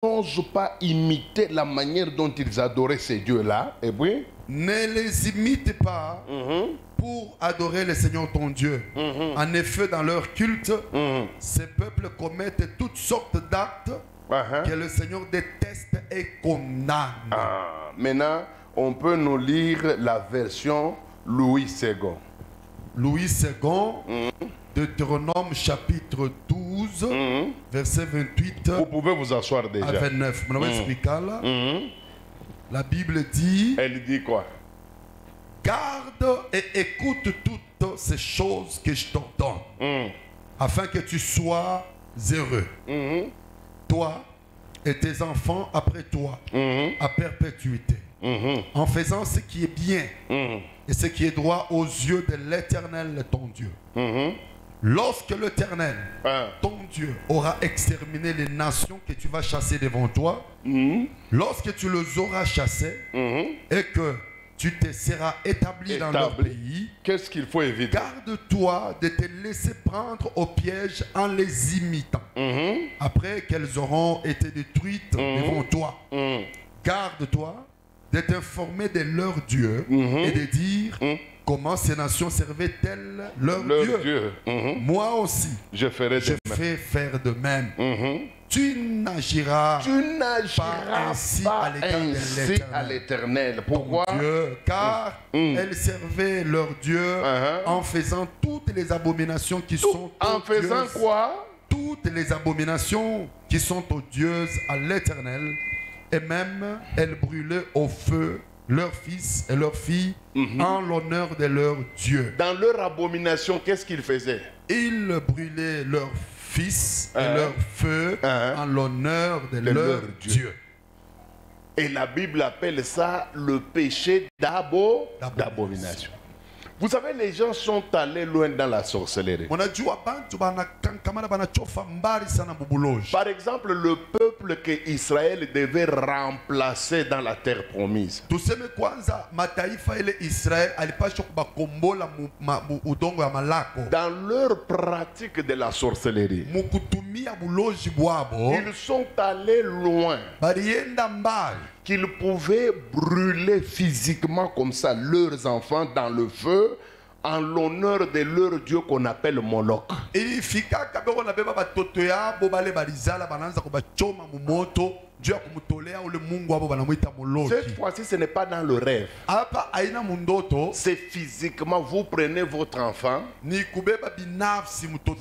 n'osent pas imiter la manière dont ils adoraient ces dieux-là. Et puis, ne les imite pas pour adorer le Seigneur ton Dieu. En effet, dans leur culte, ces peuples commettent toutes sortes d'actes que le Seigneur déteste et condamne. Maintenant, on peut nous lire la version Louis II. Louis II, Deutéronome chapitre 12, verset 28 Vous pouvez vous asseoir déjà. à 29. La Bible dit, Elle dit quoi? garde et écoute toutes ces choses que je t'ordonne, afin que tu sois heureux, toi et tes enfants après toi, à perpétuité, en faisant ce qui est bien et ce qui est droit aux yeux de l'Éternel ton Dieu. Lorsque l'Éternel, ton Dieu, aura exterminé les nations que tu vas chasser devant toi, lorsque tu les auras chassés et que tu te seras établi dans leur pays, qu'est-ce qu'il faut éviter? garde-toi de te laisser prendre au piège en les imitant. Après qu'elles auront été détruites devant toi, garde-toi de t'informer de leur Dieu et de dire comment ces nations servaient-elles leur Dieu. Moi aussi, je fais faire de même. Tu n'agiras pas ainsi à l'Éternel. Pourquoi? Dieu, car elles servaient leur Dieu en faisant toutes les abominations qui sont en faisant quoi? Toutes les abominations qui sont odieuses à l'Éternel. Et même elles brûlaient au feu leurs fils et leurs filles en l'honneur de leur Dieu. Dans leur abomination, qu'est-ce qu'ils faisaient? Ils brûlaient leurs fils et leurs feux en l'honneur de leur Dieu. Et la Bible appelle ça le péché d'abomination. Vous savez, les gens sont allés loin dans la sorcellerie. Par exemple, le peuple que Israël devait remplacer dans la terre promise. Dans leur pratique de la sorcellerie, ils sont allés loin. Qu'ils pouvaient brûler physiquement comme ça leurs enfants dans le feu en l'honneur de leur dieu qu'on appelle Moloch. Cette fois-ci, ce n'est pas dans le rêve. C'est physiquement, vous prenez votre enfant, vous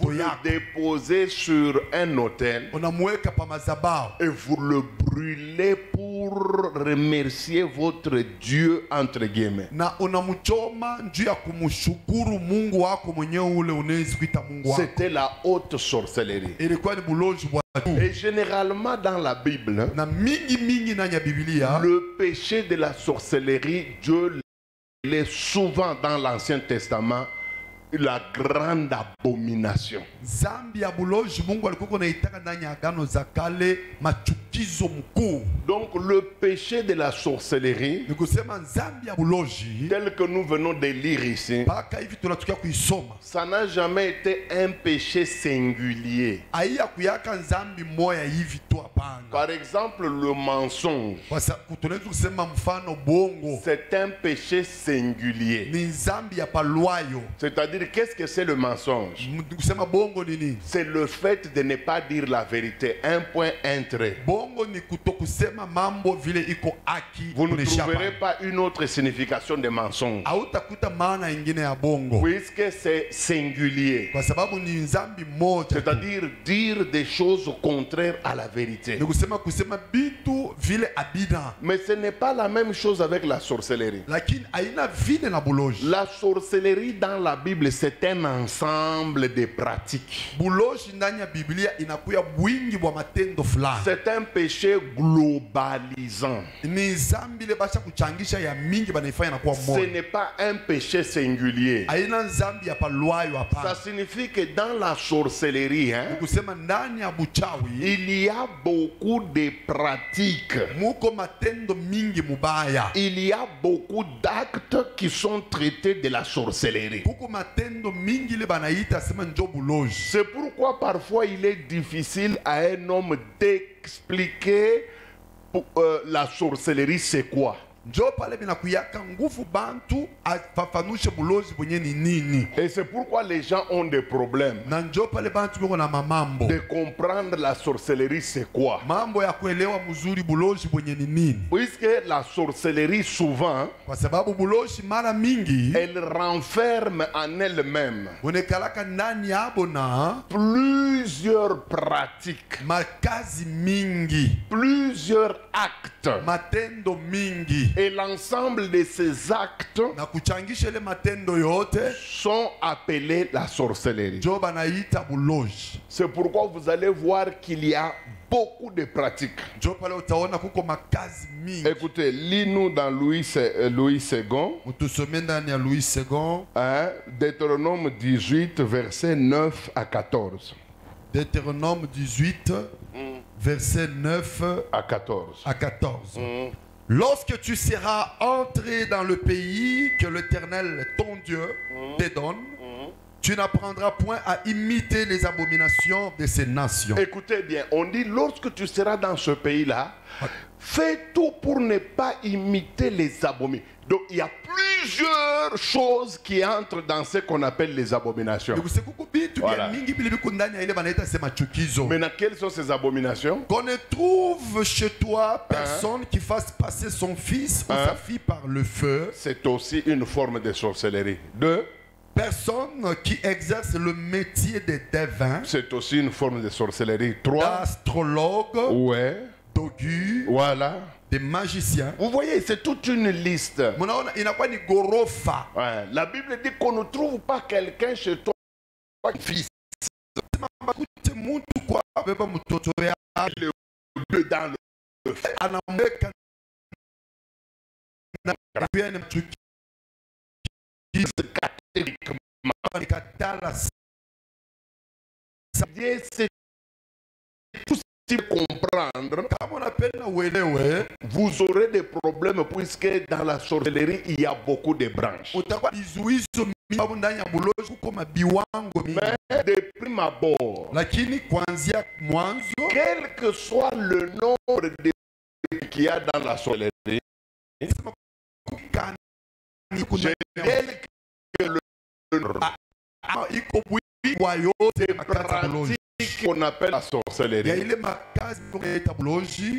le déposez sur un autel et vous le brûlez pour remercier votre Dieu, entre guillemets. C'était la haute sorcellerie. Et généralement dans la Bible, le péché de la sorcellerie, Dieu l'est souvent dans l'Ancien Testament, la grande abomination. Donc le péché de la sorcellerie, tel que nous venons de lire ici, ça n'a jamais été un péché singulier. Par exemple, le mensonge, c'est un péché singulier. C'est-à-dire, qu'est-ce que c'est le mensonge? C'est le fait de ne pas dire la vérité. Un point, un trait. Vous ne trouverez pas une autre signification de mensonge, puisque c'est singulier. C'est-à-dire dire des choses contraires à la vérité. Mais ce n'est pas la même chose avec la sorcellerie. La sorcellerie dans la Bible, c'est un ensemble de pratiques. C'est un péché globalisant. Ce n'est pas un péché singulier. Ça signifie que dans la sorcellerie, il y a beaucoup de pratiques. Il y a beaucoup d'actes qui sont traités de la sorcellerie. C'est pourquoi parfois il est difficile à un homme de expliquer la sorcellerie c'est quoi. Et c'est pourquoi les gens ont des problèmes de comprendre la sorcellerie c'est quoi. Puisque la sorcellerie souvent, elle renferme en elle-même plusieurs pratiques, plusieurs actes. Et l'ensemble de ces actes sont appelés la sorcellerie. C'est pourquoi vous allez voir qu'il y a beaucoup de pratiques. Écoutez, lis-nous dans Louis II. Hein, Deutéronome 18, versets 9 à 14. Deutéronome 18, versets 9 à 14. Lorsque tu seras entré dans le pays que l'Éternel, ton Dieu, te donne, tu n'apprendras point à imiter les abominations de ces nations. Écoutez bien, on dit lorsque tu seras dans ce pays-là, fais tout pour ne pas imiter les abominations. Donc il y a plusieurs choses qui entrent dans ce qu'on appelle les abominations. Voilà. Maintenant, quelles sont ces abominations? Qu'on ne trouve chez toi personne qui fasse passer son fils ou sa fille par le feu. C'est aussi une forme de sorcellerie. Deux, personne qui exerce le métier de devin. C'est aussi une forme de sorcellerie. Trois, astrologue. Ouais. D'augure. Voilà. Des magiciens. Vous voyez, c'est toute une liste. Ouais. La Bible dit qu'on ne trouve pas quelqu'un chez toi fils. Le dans le feu. C'est tout ce qu'il faut comprendre. Vous aurez des problèmes puisque dans la sorcellerie il y a beaucoup de branches. Mais de prime abord, quel que soit le nombre de qu'il y a dans la sorcellerie, des pratiques qu'on appelle la sorcellerie.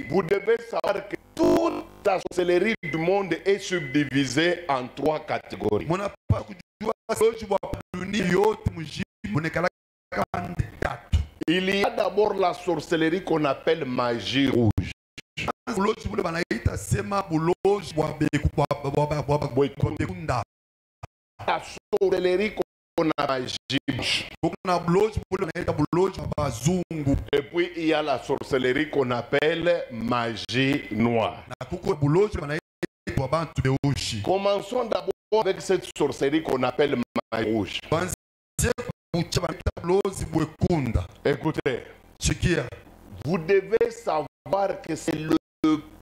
Vous devez savoir que toute la sorcellerie du monde est subdivisée en trois catégories. Il y a d'abord la sorcellerie qu'on appelle magie rouge. La sorcellerie qu'on appelle magie blanche. Et puis il y a la sorcellerie qu'on appelle magie noire. Commençons d'abord avec cette sorcellerie qu'on appelle magie rouge. Écoutez, vous devez savoir que c'est le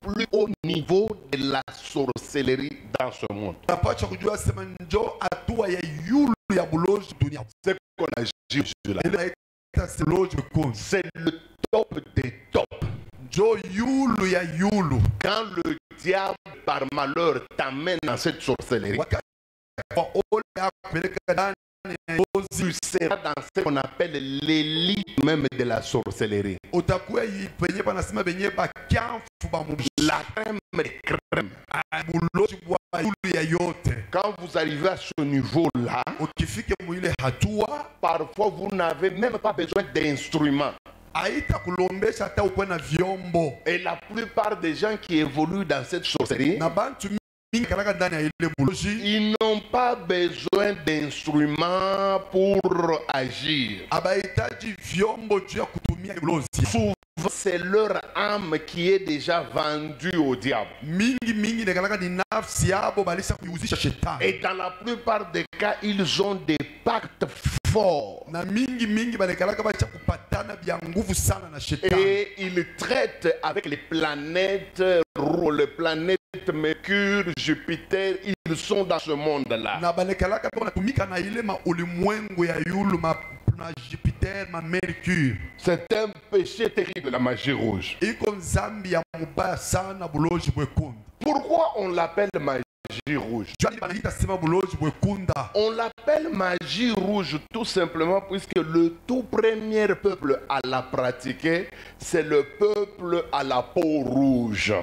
plus haut niveau de la sorcellerie dans ce monde. C'est qu'on a dit là. C'est le top des tops. Quand le diable par malheur t'amène dans cette sorcellerie, tu seras dans ce qu'on appelle l'élite même de la sorcellerie. La crème des crèmes. Quand vous arrivez à ce niveau-là, parfois vous n'avez même pas besoin d'instruments. Et la plupart des gens qui évoluent dans cette sorcellerie, ils n'ont pas besoin d'instruments pour agir. Souvent, c'est leur âme qui est déjà vendue au diable. Et dans la plupart des cas, ils ont des pactes forts. Et ils traitent avec les planètes, les planètes Mercure, Jupiter, ils sont dans ce monde-là. na Jupiter ma Mercure. C'est un péché terrible, la magie rouge. Iko nzambi ya mubaya sana bulozi bwekundu. Pourquoi on l'appelle magie rouge? On l'appelle magie rouge tout simplement puisque le tout premier peuple à la pratiquer, c'est le peuple à la peau rouge.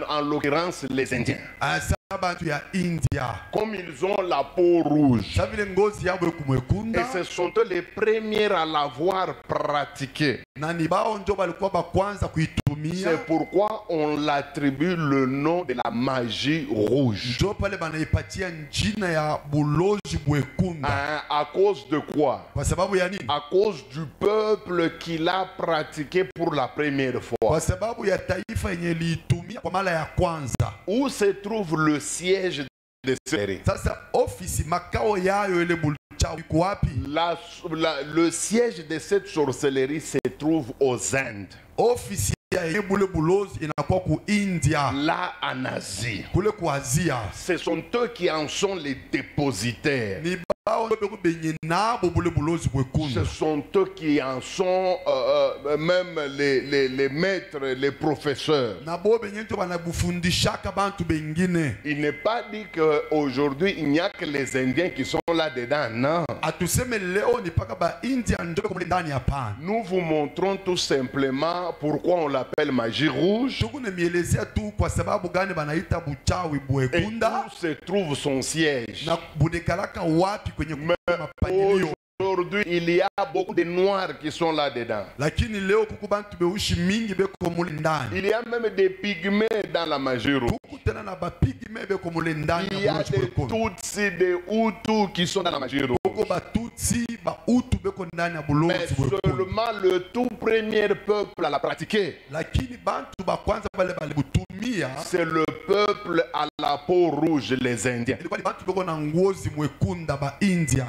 En l'occurrence les Indiens. Comme ils ont la peau rouge, et ce sont eux les premiers à l'avoir pratiqué. C'est pourquoi on l'attribue le nom de la magie rouge. À cause de quoi? À cause du peuple qui l'a pratiqué pour la première fois. Où se trouve le siège de cette le siège de cette sorcellerie se trouve aux Indes. Là en Asie. Ce sont eux qui en sont les dépositaires. Ce sont eux qui en sont même les maîtres, les professeurs. Il n'est pas dit qu'aujourd'hui il n'y a que les Indiens qui sont là-dedans, non. Nous vous montrons tout simplement pourquoi on l'appelle magie rouge. Et où se trouve son siège. Aujourd'hui, il y a beaucoup de noirs qui sont là-dedans. Il y a même des pygmées dans la magie rouge. Il y a des Tutsis, des Hutus qui sont dans la magie rouge. Mais seulement le tout premier peuple à la pratiquer, c'est le peuple à la peau rouge, les Indiens.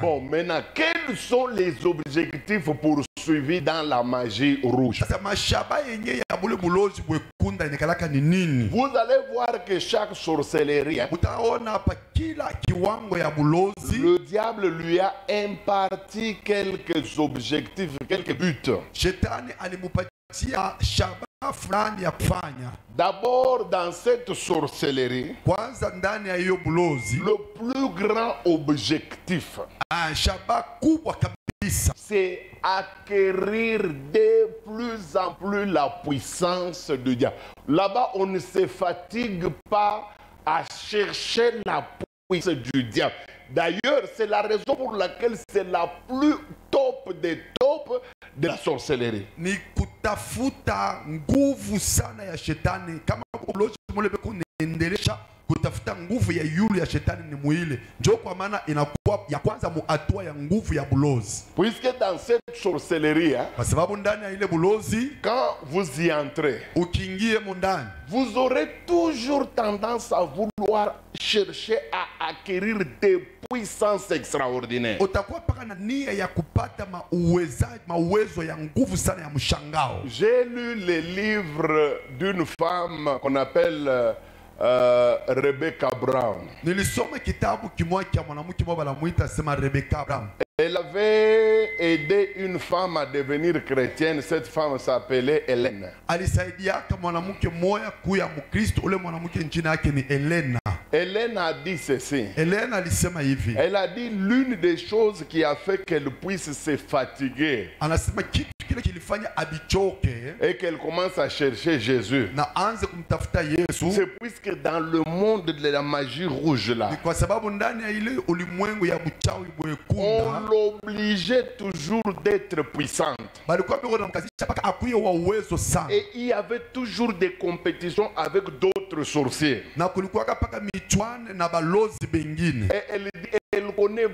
Bon, maintenant, quels sont les objectifs poursuivis dans la magie rouge? Vous allez voir que chaque sorcellerie, le diable lui a imparti quelques objectifs, quelques buts. D'abord, dans cette sorcellerie, le plus grand objectif, c'est acquérir de plus en plus la puissance du diable. Là-bas, on ne se fatigue pas à chercher la puissance du diable. D'ailleurs, c'est la raison pour laquelle c'est la plus top des top de la sorcellerie. Ni kutafuta nguvu sana ya shetani kama ulozi mule beku niendelesha kutafuta nguvu ya yulu ya shetani ni muile. Njo kwa maana inakuwa ya kwanza muatua ya nguvu ya bulozi. Puisque dans cette sorcellerie, kwa sababu ndani ya ile bulozi, quand vous y entrez, ukiingie mundani, vous aurez toujours tendance à vouloir chercher à acquérir des puissances extraordinaires. Utakuwa paka na nia ya kupata mauwezo ya nguvu sana ya mshangao. J'ai lu les livres d'une femme qu'on appelle Rebecca Brown. Nilisoma kitabu kimoja cha mwanamke mmoja banamuita sema Rebecca Brown. Elle avait aidé une femme à devenir chrétienne. Cette femme s'appelait Hélène. Alisaidiaka mwanamke mmoja kuya Mkristo, ule mwanamke jina yake ni Helena. Hélène a dit ceci. Hélène alisema hivi. Elle a dit l'une des choses qui a fait qu'elle puisse se fatiguer. Anasema kitu kile kilifanya abichoke et qu'elle commence à chercher Jésus. Na anze kumtafuta Yesu. C'est puisque dans le monde de la magie rouge là, kwa sababu ndani ya ile ulimwengu ya buchawi bwekunda, l'obligeait toujours d'être puissante. Et il y avait toujours des compétitions avec d'autres sorciers. Et elle connaît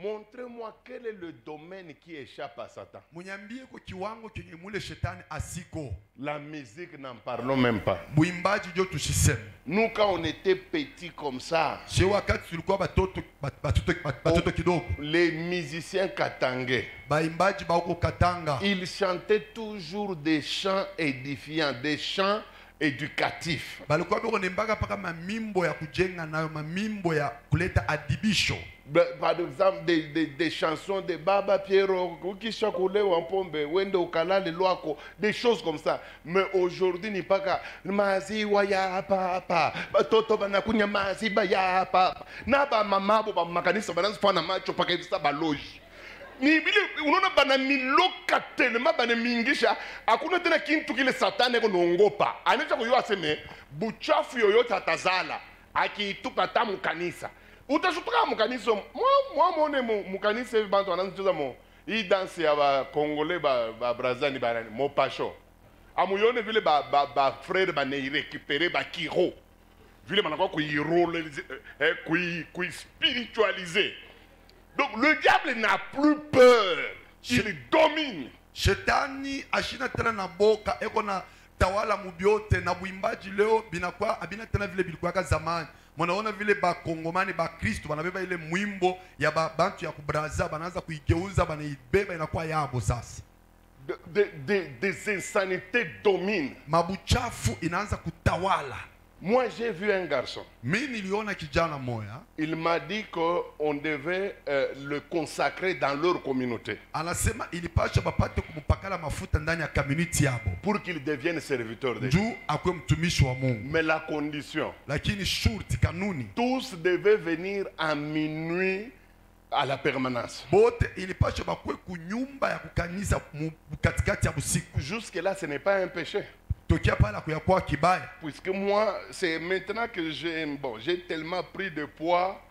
Montrez-moi quel est le domaine qui échappe à Satan. Munyambie kwa kiwango kenye mule shetani asiko. La musique, n'en parlons même pas. Buimbaji ndio tushiseme. Nous, quand on était petits comme ça, Chez wakati tulikuwa batoto kidogo. les musiciens katangais, Baimbaji bako katanga. ils chantaient toujours des chants édifiants, des chants éducatifs. Balikuwa bako nembaka paka mamimbo ya kujenga nayo, mamimbo ya kuleta adibisho. Par exemple, des chansons de Baba Piero, des choses comme ça. Mais aujourd'hui, n'est pas qu'à Mazi Waya Papa, Toto Banakunya Mazi Baya Papa, Naba Mamabo, Makanisa Balance Panamacho Pakista Baloge. Ni bile unaona bana miloka tellement bana mingisha hakuna tena kintu kile satani ko nongopa anacha kuyo aseme buchafu yoyote atazala akiitupa tamu kanisa utashutuka mukanisa moi mone mukanisa bantu wananzoza mo hii danse ya ba congolais ba brazani ba mo pacho amuyone vile ba frère ba ne récupérer ba kiro vile manako ku irole ku spiritualiser. Donc le diable n'a plus peur. Il domine. Shetani ashina tena na boka eko na tawala mubiote na buimbaji leo binakuwa abina tena vile bilikuwa zamani. Mnaona vile ba Kongomani ba Kristo banabeba ile mwimbo ya bantu ya kubraza banaanza kuigeuza banaibeba inakuwa yabo sasa. Des insanités dominent. Mabuchafu inaanza kutawala. Moi, j'ai vu un garçon. Il m'a dit qu'on devait le consacrer dans leur communauté. Pour qu'il devienne serviteur de Dieu. Mais la condition, tous devaient venir à minuit à la permanence. Jusque-là, ce n'est pas un péché. Puisque moi, c'est maintenant que j'ai tellement pris de poids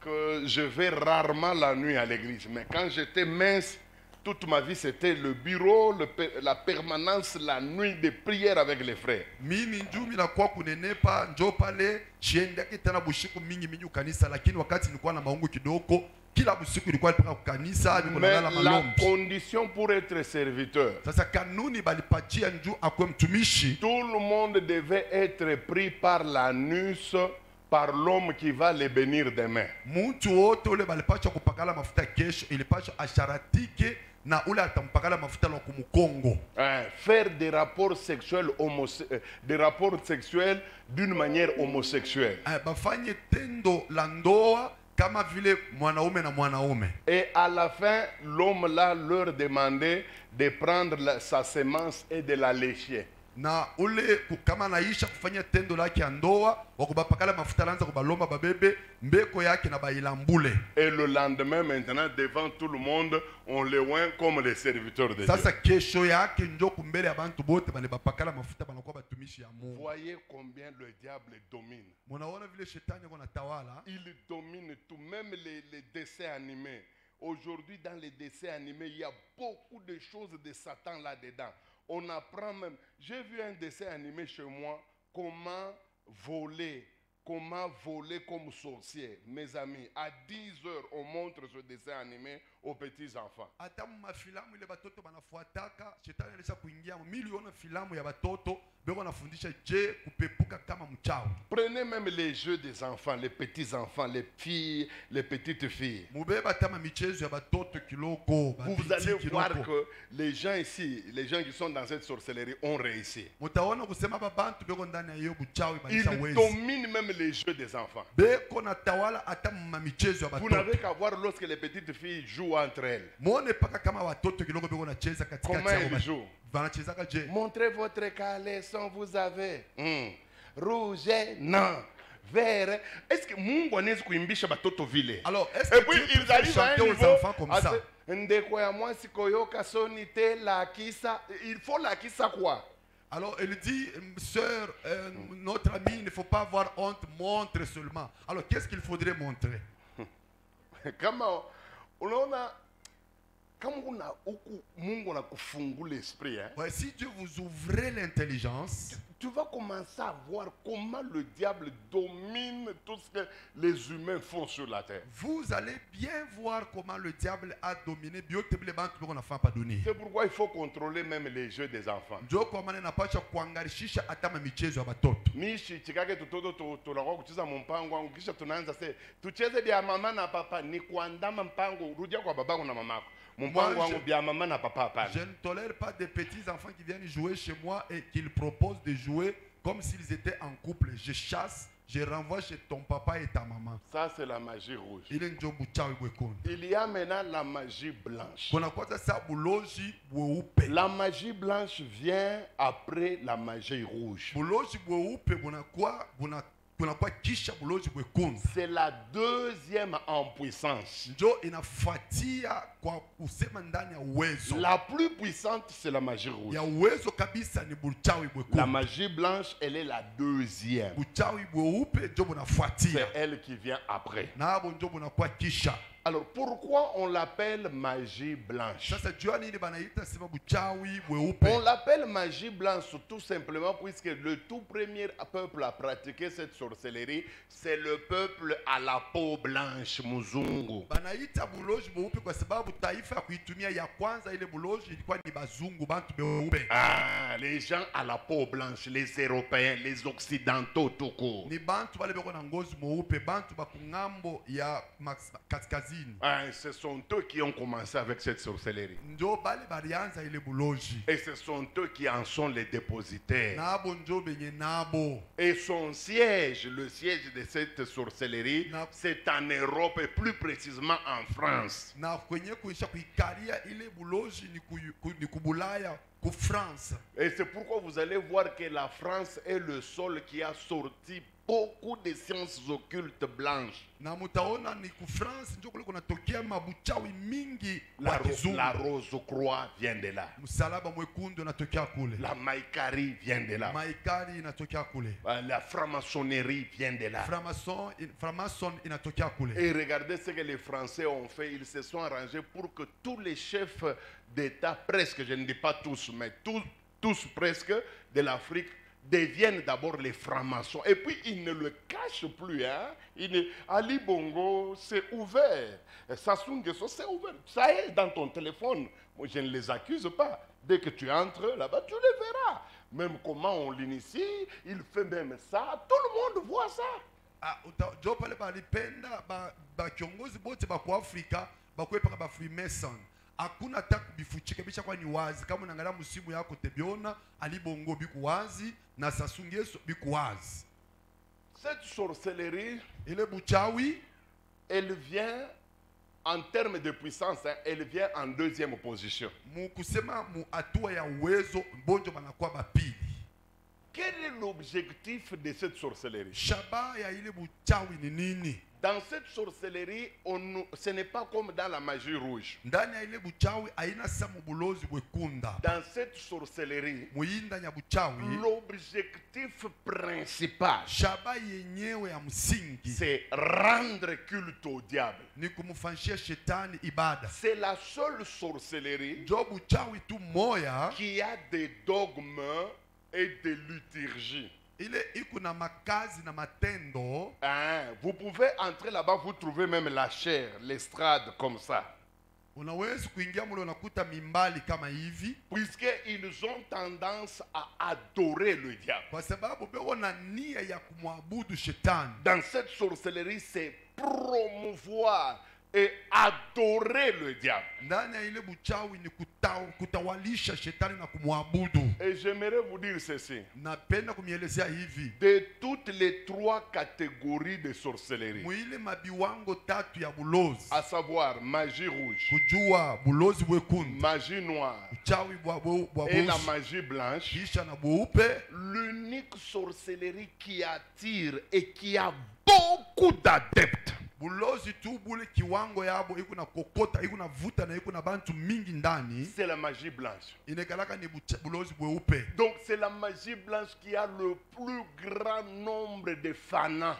que je vais rarement la nuit à l'église. Mais quand j'étais mince, toute ma vie, c'était le bureau, la permanence, la nuit de prière avec les frères. Mais la condition pour être serviteur, tout le monde devait être pris par l'anus, par l'homme qui va les bénir demain. Faire des rapports sexuels d'une manière homosexuelle. Et à la fin, l'homme là leur demandait de prendre sa semence et de la lécher. Et le lendemain, maintenant, devant tout le monde, on les oint comme les serviteurs de Dieu. Voyez combien le diable domine. Il domine tout, même les dessins animés. Aujourd'hui, dans les dessins animés, il y a beaucoup de choses de Satan là-dedans. On apprend même. J'ai vu un dessin animé chez moi, comment voler comme sorcier. Mes amis, à 10 heures, on montre ce dessin animé aux petits enfants. Prenez même les jeux des enfants, les petits enfants, les filles, les petites filles. Vous allez voir que les gens ici, les gens qui sont dans cette sorcellerie ont réussi. Ils dominent même les jeux des enfants. Vous n'avez qu'à voir lorsque les petites filles jouent entre elles. Comment elles jouent? Montrez votre caleçon, vous avez rouge, non, vert. Est-ce que Mungu anaweza kuimbisha batoto vile? Alors, est-ce que Dieu peut chanter aux enfants comme ça? Il faut la kisa quoi? Alors, elle dit, sœur, notre ami, il ne faut pas avoir honte, montre seulement. Alors, qu'est-ce qu'il faudrait montrer? Comment on a Mungu na kufungula l'esprit, hein? Ouais, si Dieu vous ouvrez l'intelligence, tu vas commencer à voir comment le diable domine tout ce que les humains font sur la terre. Vous allez bien voir comment le diable a dominé. C'est pourquoi il faut contrôler même les jeux des enfants. Mishi chikake tutoto tulakuwa kucheza mpango wangu kisha tunaanza sasa tucheze bia mama na papa ni kuandama mpango rudia kwa babangu na mamako. Mpango wangu bia mama na papa hapana. Je ne tolère pas des petits enfants qui viennent jouer chez moi et qu'ils proposent de jouer comme s'ils étaient en couple. Je chasse, je renvoie chez ton papa et ta maman. Ça c'est la magie rouge. Il y a maintenant la magie blanche. La magie blanche vient après la magie rouge. C'est la deuxième en puissance. La plus puissante, c'est la magie rouge. La magie blanche, elle est la deuxième. C'est elle qui vient après. Alors pourquoi on l'appelle magie blanche? On l'appelle magie blanche tout simplement puisque le tout premier peuple à pratiquer cette sorcellerie, c'est le peuple à la peau blanche, Muzungu. Ah, les gens à la peau blanche, les Européens, les Occidentaux tout court. Ah, ce sont eux qui ont commencé avec cette sorcellerie. Et ce sont eux qui en sont les dépositaires. Et son siège, le siège de cette sorcellerie, c'est en Europe et plus précisément en France. Et c'est pourquoi vous allez voir que la France est le sol qui a sorti beaucoup de sciences occultes blanches. La rose croix vient de là. La maïkari vient de là. La franc-maçonnerie vient de là. Et regardez ce que les Français ont fait. Ils se sont arrangés pour que tous les chefs d'État, presque, je ne dis pas tous, mais tous presque, de l'Afrique, deviennent d'abord les francs-maçons. Et puis, ils ne le cachent plus. Hein? Ali Bongo, c'est ouvert. Sassou Nguesso, c'est ouvert. Ça est dans ton téléphone. Moi, je ne les accuse pas. Dès que tu entres là-bas, tu le verras. Même comment on l'initie, il fait même ça. Tout le monde voit ça. Hakuna hata kubifuchika bisha kwa ni wazi. Kama unaangalia msimu yako tebiona Ali Bongo biku wazi na Sassou Nguesso biku wazi. Cette sorcellerie, ile buchawi, elle vient en termes de puissance, hein, elle vient en deuxième position. Mu kusema mu hatua ya uwezo mbonjo banakuwa bapili. Quel est l'objectif de cette sorcellerie? Shaba ya ile buchawi ni nini? Dans cette sorcellerie, ce n'est pas comme dans la magie rouge. Dans cette sorcellerie, l'objectif principal, c'est rendre culte au diable. C'est la seule sorcellerie qui a des dogmes et des liturgies. Vous pouvez entrer là-bas, vous trouvez même la chair, l'estrade comme ça. Puisqu'ils ont tendance à adorer le diable. Dans cette sorcellerie, c'est promouvoir et adorer le diable. Et j'aimerais vous dire ceci. De toutes les trois catégories de sorcellerie, à savoir magie rouge, magie noire et la magie blanche, l'unique sorcellerie qui attire et qui a beaucoup d'adeptes, c'est la magie blanche. Donc c'est la magie blanche qui a le plus grand nombre de fanats.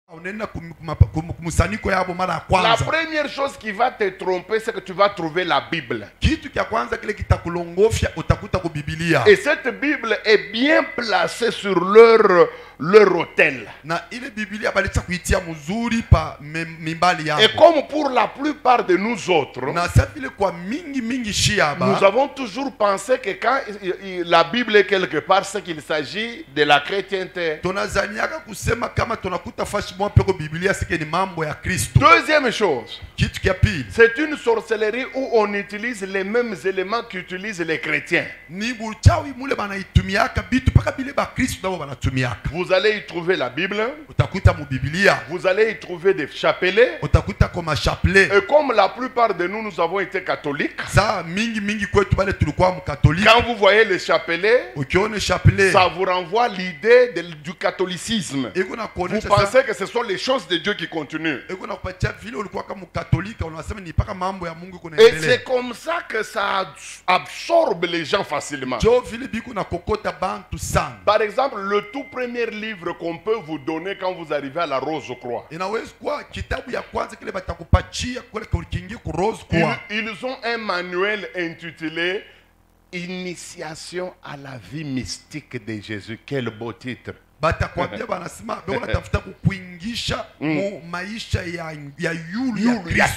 La première chose qui va te tromper, c'est que tu vas trouver la Bible. Et cette Bible est bien placée sur leur autel. Et comme pour la plupart de nous autres, nous avons toujours pensé que quand la Bible est quelque part, c'est qu'il s'agit de la chrétienté. Deuxième chose, c'est une sorcellerie où on utilise les mêmes éléments qu'utilisent les chrétiens. Vous allez y trouver la Bible, vous allez y trouver des chapelets. Et comme la plupart de nous, nous avons été catholiques, quand vous voyez les chapelets, ça vous renvoie l'idée du catholicisme. Vous pensez que ce sont les choses de Dieu qui continuent. Et c'est comme ça que ça absorbe les gens facilement. Par exemple, le tout premier livre qu'on peut vous donner quand vous arrivez à la Rose-Croix, ils ont un manuel intitulé Initiation à la vie mystique de Jésus. Quel beau titre! batakwambia banasema beko natafuta kukuingisha mu maisha ya yulu ya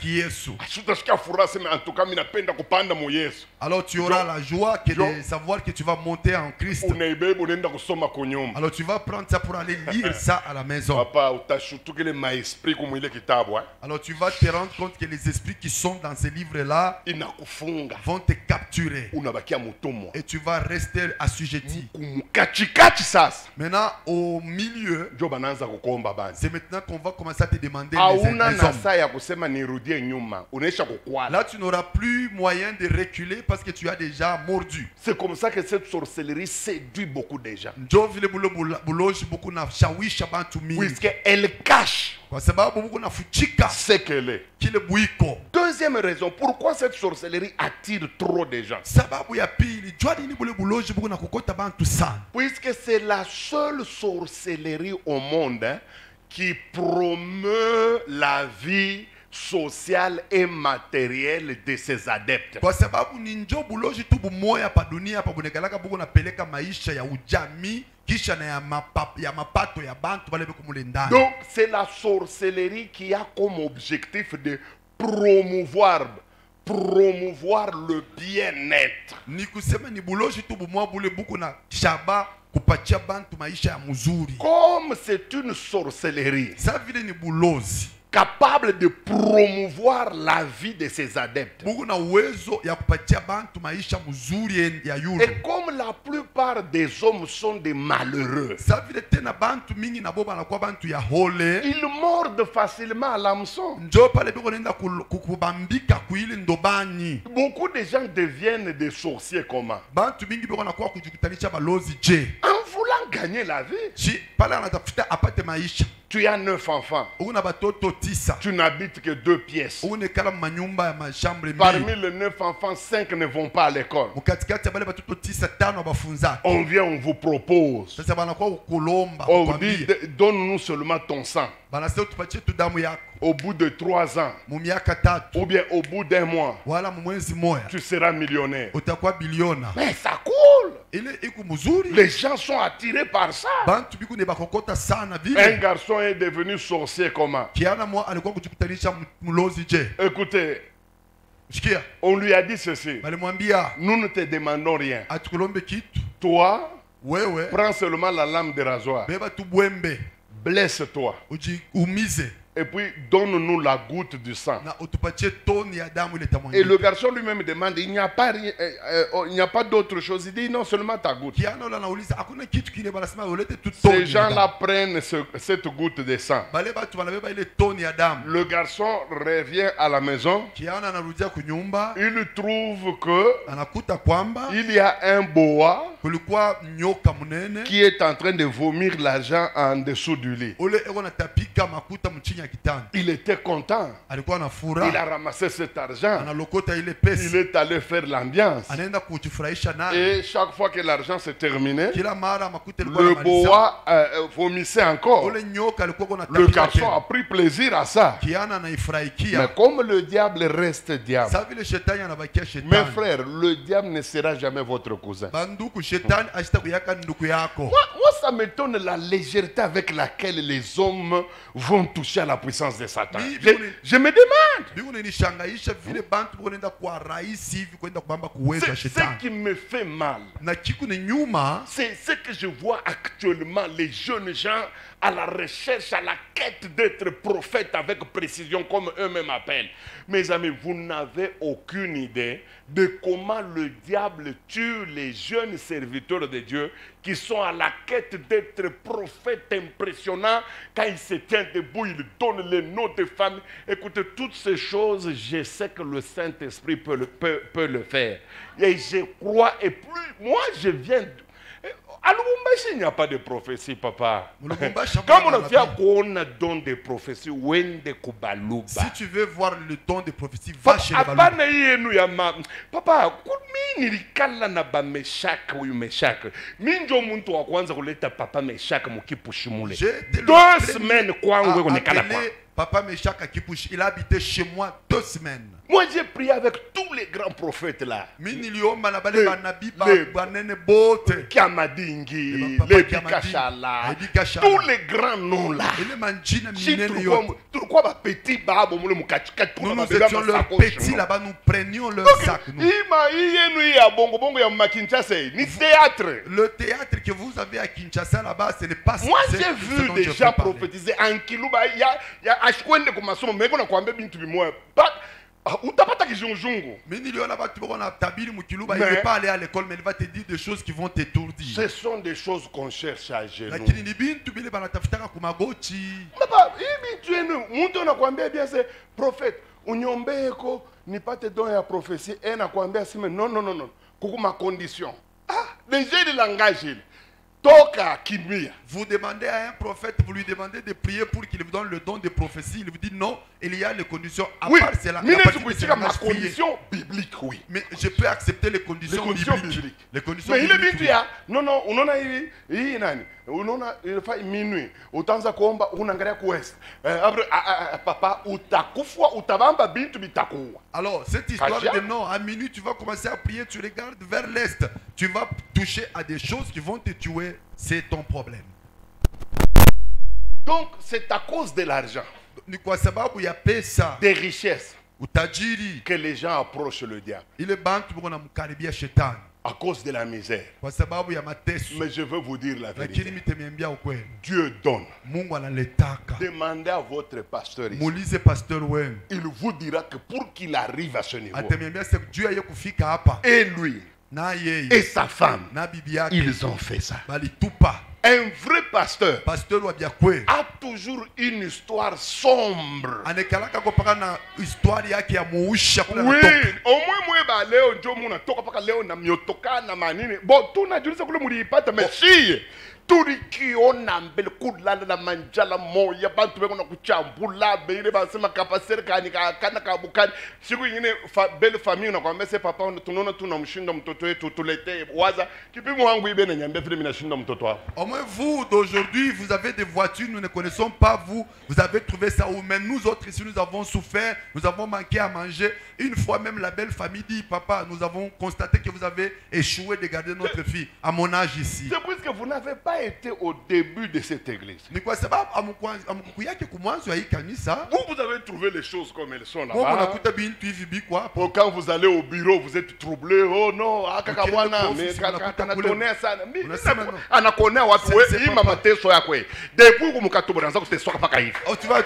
Yesu. Tutasikia furaha sema en tout cas mimi napenda kupanda mu Yesu. Alors tu auras la joie de savoir que tu vas monter en Christ. Unaibeba unaenda kusoma kunyumba. Alors tu vas prendre ça pour aller lire ça à la maison. Papa utashutukile maesprit comme ile kitabu. Alors tu vas te rendre compte que les esprits qui sont dans ces livres là inakufunga vont te capturer. Unabakia mutumwa. Et tu vas rester assujetti. Kumukachikachi sasa. Maintenant au milieu, c'est maintenant qu'on va commencer à te demander les hommes. Là tu n'auras plus moyen de reculer parce que tu as déjà mordu. C'est comme ça que cette sorcellerie séduit beaucoup de gens. Puisqu'elle cache ce qu'elle est. Deuxième raison, pourquoi cette sorcellerie attire trop de gens? Puisque c'est la seule sorcellerie au monde qui promeut la vie sociale et matérielle de ses adeptes. Donc c'est la sorcellerie qui a comme objectif de promouvoir le bien-être. Comme c'est une sorcellerie capable de promouvoir la vie de ses adeptes. Et comme la plupart des hommes sont des malheureux, ils mordent facilement à l'hameçon. Beaucoup de gens deviennent des sorciers comment? En voulant gagner la vie. Tu as 9 enfants. Tu n'habites que 2 pièces. Parmi les 9 enfants, 5 ne vont pas à l'école. On vient, on vous propose. On vous dit, donne-nous seulement ton sang. Au bout de 3 ans, ou bien au bout d'1 mois, tu seras millionnaire. Mais ça coule. Les gens sont attirés par ça. Un garçon est devenu sorcier comment? Écoutez, on lui a dit ceci: nous ne te demandons rien. Toi, prends seulement la lame de rasoir, blesse-toi, et puis donne-nous la goutte du sang. Et le garçon lui-même demande, il n'y a pas d'autre chose. Il dit non, seulement ta goutte. Ces gens-là prennent cette goutte de sang. Le garçon revient à la maison. Il trouve que il y a un boa qui est en train de vomir l'argent en dessous du lit. Il était content. Il a ramassé cet argent. Il est allé faire l'ambiance. Et chaque fois que l'argent s'est terminé, le boa vomissait encore. Le garçon a pris plaisir à ça. Mais comme le diable reste diable, mes frères, le diable ne sera jamais votre cousin. Moi, ça m'étonne la légèreté avec laquelle les hommes vont toucher à la puissance de Satan. Je me demande. C'est ce qui me fait mal. C'est ce que je vois actuellement, les jeunes gens à la recherche, à la quête d'être prophète avec précision, comme eux-mêmes appellent. Mes amis, vous n'avez aucune idée de comment le diable tue les jeunes serviteurs de Dieu qui sont à la quête d'être prophètes impressionnants. Quand il se tient debout, il donne les noms des femmes. Écoutez, toutes ces choses, je sais que le Saint-Esprit peut le faire. Et je crois, et plus, moi je viens... À Lubumbashi, il n'y a pas de prophétie, papa. Comme on a fait qu'on a don de prophétie, si tu veux voir le don de prophétie, va chez les Balouba. Papa, il na ba Meshach ou Meshach. Minjo muntu wa kwanza kuleta papa Meshach mukipushimule. 2 semaines kwa ngwe nekala kwa. Papa Meshach à Kipush, il a habité chez moi 2 semaines. Moi j'ai prié avec tous les grands prophètes là. Les Kiamadingi, les Bikachala, tous les grands noms là. Nous étions leurs petits là-bas, nous prenions leur sac. Le théâtre que vous avez à Kinshasa là-bas, ce n'est pas ça. Moi j'ai vu des gens prophétiser en Kiluba. Il y a Ashkwende Kumasomo, mais on a quoi même tu moi. Il n'est pas allé à l'école, mais il va te dire des choses qui vont t'étourdir. Ce sont des choses qu'on cherche à genoux. Prophète, unyombeko nipate don ya prophétie et nakwambia sime non non non non. Kukuma condition. Ah, déjà le langage. Toka kimia. Vous demandez à un prophète, vous lui demandez de prier pour qu'il vous donne le don de prophétie. Il vous dit non, il y a les conditions. À oui, part cela, mais ma condition biblique, oui. Mais je peux accepter les conditions bibliques. Les conditions mais bibliques. Mais il est bien, non, non, on a eu nani. Il fait minuit. Utanza kuomba unaangalia kuwest. Après papa utakufwa utabamba bintu bitakuwa. Alors cette histoire de non, à minuit tu vas commencer à prier, tu regardes vers l'est, tu vas toucher à des choses qui vont te tuer, c'est ton problème. Donc c'est à cause de l'argent, des richesses, que les gens approchent le diable. À cause de la misère. Mais je veux vous dire la vérité. Dieu donne. Demandez à votre pasteur ici. Il vous dira que pour qu'il arrive à ce niveau, et lui et sa femme, ils ont fait ça. Un vrai pasteur a toujours une histoire sombre. Oui, au moins moi leo ndio muna toka paka leo na miotoka na manini. Bon, tunajuliza kule mulipata meshi. Tulikiona mbele kulala na manjala moya bantu beko na kuchambula beile basema kapasere kani kana kabukani. Siku nyingine belle famille na kwambia papa tunaona tunamshinda mtoto wetu tulete waza kipimo wangu ibe na nyambia vile mimi nashinda mtoto wako. Au moins vous d'aujourd'hui vous avez des voitures, nous ne connaissons pas vous, vous avez trouvé ça où même nous autres ici nous avons souffert, nous avons manqué à manger. Une fois même la belle famille dit papa, nous avons constaté que vous avez échoué de garder notre fille à mon âge ici. C'est parce que vous n'avez pas été au début de cette église. Vous avez trouvé les choses comme elles sont là-bas. Quand vous allez au bureau, vous êtes troublé. Oh non, tu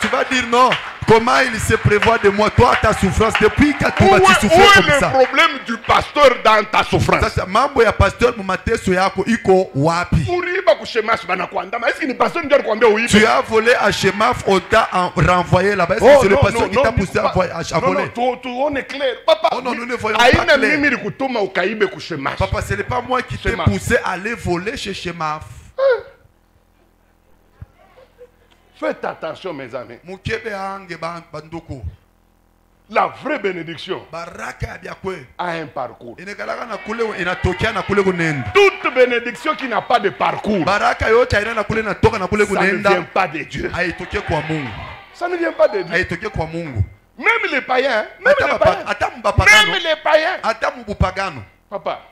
vas dire non. Comment il se prévoit de moi, toi, ta souffrance, depuis que tu vas te souffrir comme ça. Où est le problème du pasteur dans ta souffrance? Tu as volé à Shemaf, on t'a renvoyé là-bas. Est-ce que c'est le pasteur qui t'a poussé à voler? On est clair. Papa, oh non, nous ne voyons pas clair. Papa, ce n'est pas moi qui t'ai poussé à aller voler chez Shemaf. Faites attention, mes amis. La vraie bénédiction a un parcours. Toute bénédiction qui n'a pas de parcours, ça ne vient pas de Dieu. Ça ne vient pas de Dieu. Même les païens, même les païens. Papa,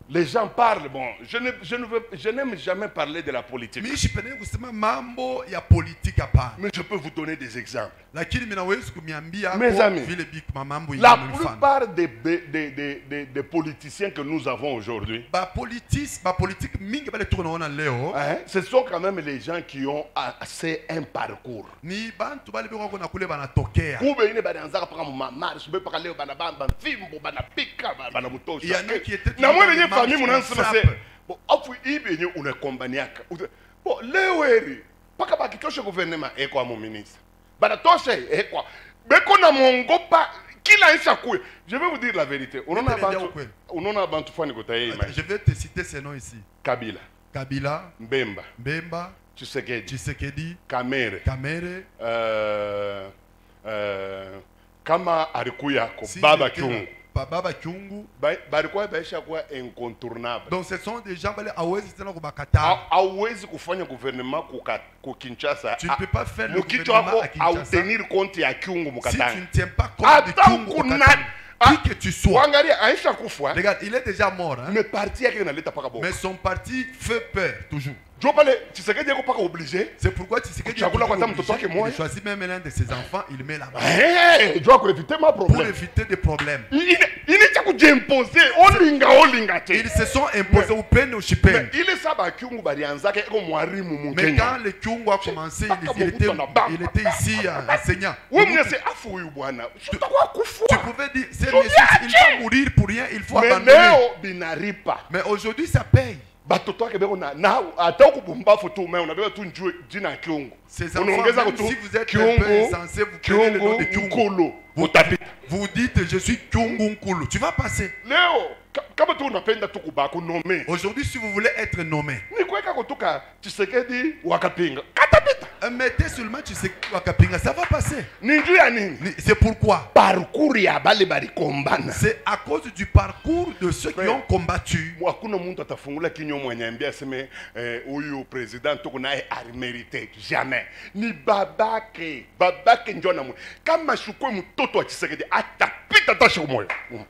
les gens parlent, bon, je n'aime jamais parler de la politique. Mais je peux vous donner des exemples. Mes amis, la plupart des politiciens que nous avons aujourd'hui, ce sont quand même les gens qui ont assez un parcours. Il y en a qui étaient famille mon bon afu ibenye unakombaniaka bon leweri paka bakitoshe gouvernement ekwa mon ministre bana toshe ekwa beko na mongo pa kila insha kuwe. Je vais vous dire la vérité, on a bantu fani kotaye. Je vais te citer ces noms ici. Kabila, Mbemba, Tshisekedi, Kamere, kama alikuya ko Baba Kyungu. Baba Kyungu, incontournable. Donc ce sont des gens qui kufanya gouvernement ku Kinshasa. Tu ne peux pas faire le gouvernement à Kinshasa tenir compte ya Kyungu Mukatanga. Si tu ne tiens pas compte de Kyungu Mukatanga, qui que tu sois. Regarde, il est déjà mort. Hein? Mais son parti fait peur toujours. C'est pourquoi Tshisekedi il choisit même l'un de ses enfants, il met là-bas. Pour éviter des problèmes. Ils se sont imposés au peine au chipin. Mais quand le Kyungu a commencé, il était ici enseignant. Tu pouvais dire, c'est monsieur, il va mourir pour rien, il faut abandonner. Mais aujourd'hui, ça paye. Ces enfants, même si vous êtes un peu insensé, vous prenez le nom de Kyungu. Vous dites, je suis Kyungu Nkulu. Tu vas passer. Aujourd'hui, si vous voulez être nommé, mettez seulement Tshisekedi Wakapinga, ça va passer. C'est pourquoi c'est à cause du parcours de ceux qui ont combattu. Jamais. Ni babake njona kama shukwe mtoto wa Tshisekedi atapita tashi moyo.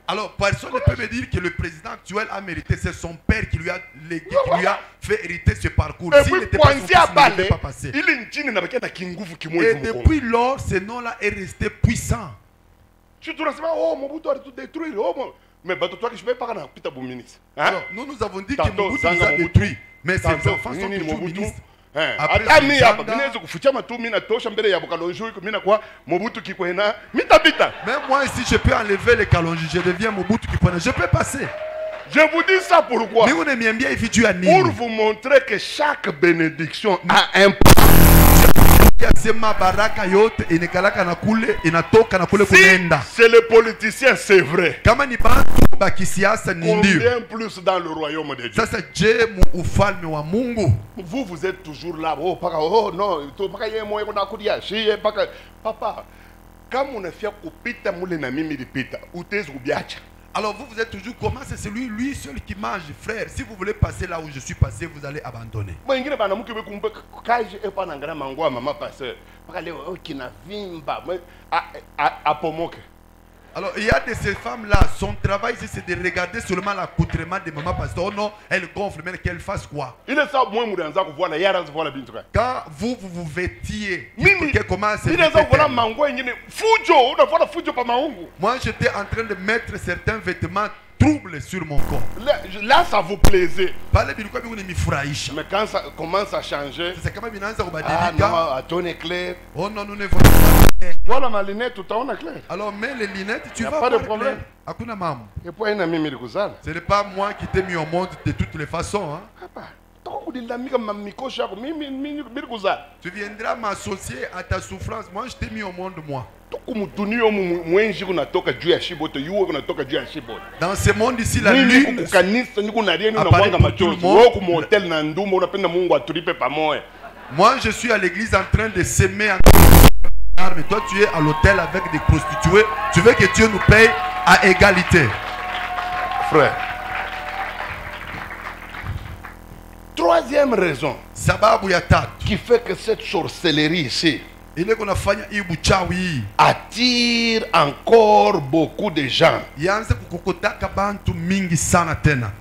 Alors personne ne peut me dire que le président actuel a mérité, c'est son père qui lui a légué, qui lui a fait hériter ce parcours. S'il n'était pas son fils, il n'était pas passé. Et depuis lors, ce nom-là est resté puissant. Mais nous avons dit que Mobutu nous a détruits, mais ses enfants sont toujours ministres. Même moi ici je peux enlever les Kalonji, je deviens Mobutu Kipona, je peux passer. Je vous dis ça pourquoi? Pour vous montrer que chaque bénédiction a un si c'est le politicien, c'est vrai. Combien plus dans le royaume de Dieu. Vous êtes toujours là. Oh non, papa, quand on a fait kupita mule na mimi lipita, utezi ubiacha. Alors vous êtes toujours comment c'est lui seul qui mange, frère. Si vous voulez passer là où je suis passé, vous allez abandonner. Alors il y a de ces femmes-là, son travail ici c'est de regarder seulement l'accoutrement de maman pasteur. Oh non, elle gonfle, mais qu'elle fasse quoi? Quand vous vous vêtiez, comment c'est? Moi j'étais en train de mettre certains vêtements troubles sur mon corps. Là ça vous plaisait. Mais quand ça commence à changer, c'est comme non, ton éclair. Oh non, nous ne voyons pas. Voilà ma lunette, tout en clair. Alors mets les lunettes, tu vas pas de problème. Ce n'est pas moi qui t'ai mis au monde de toutes les façons. Hein? Tu viendras m'associer à ta souffrance. Moi je t'ai mis au monde moi. Dans ce monde ici, la lune apparaît pour tout le monde. Moi, je suis à l'église en train de s'aimer. Mais toi, tu es à l'hôtel avec des prostituées. Tu veux que Dieu nous paye à égalité. Frère. Troisième raison qui fait que cette sorcellerie ici attire encore beaucoup de gens.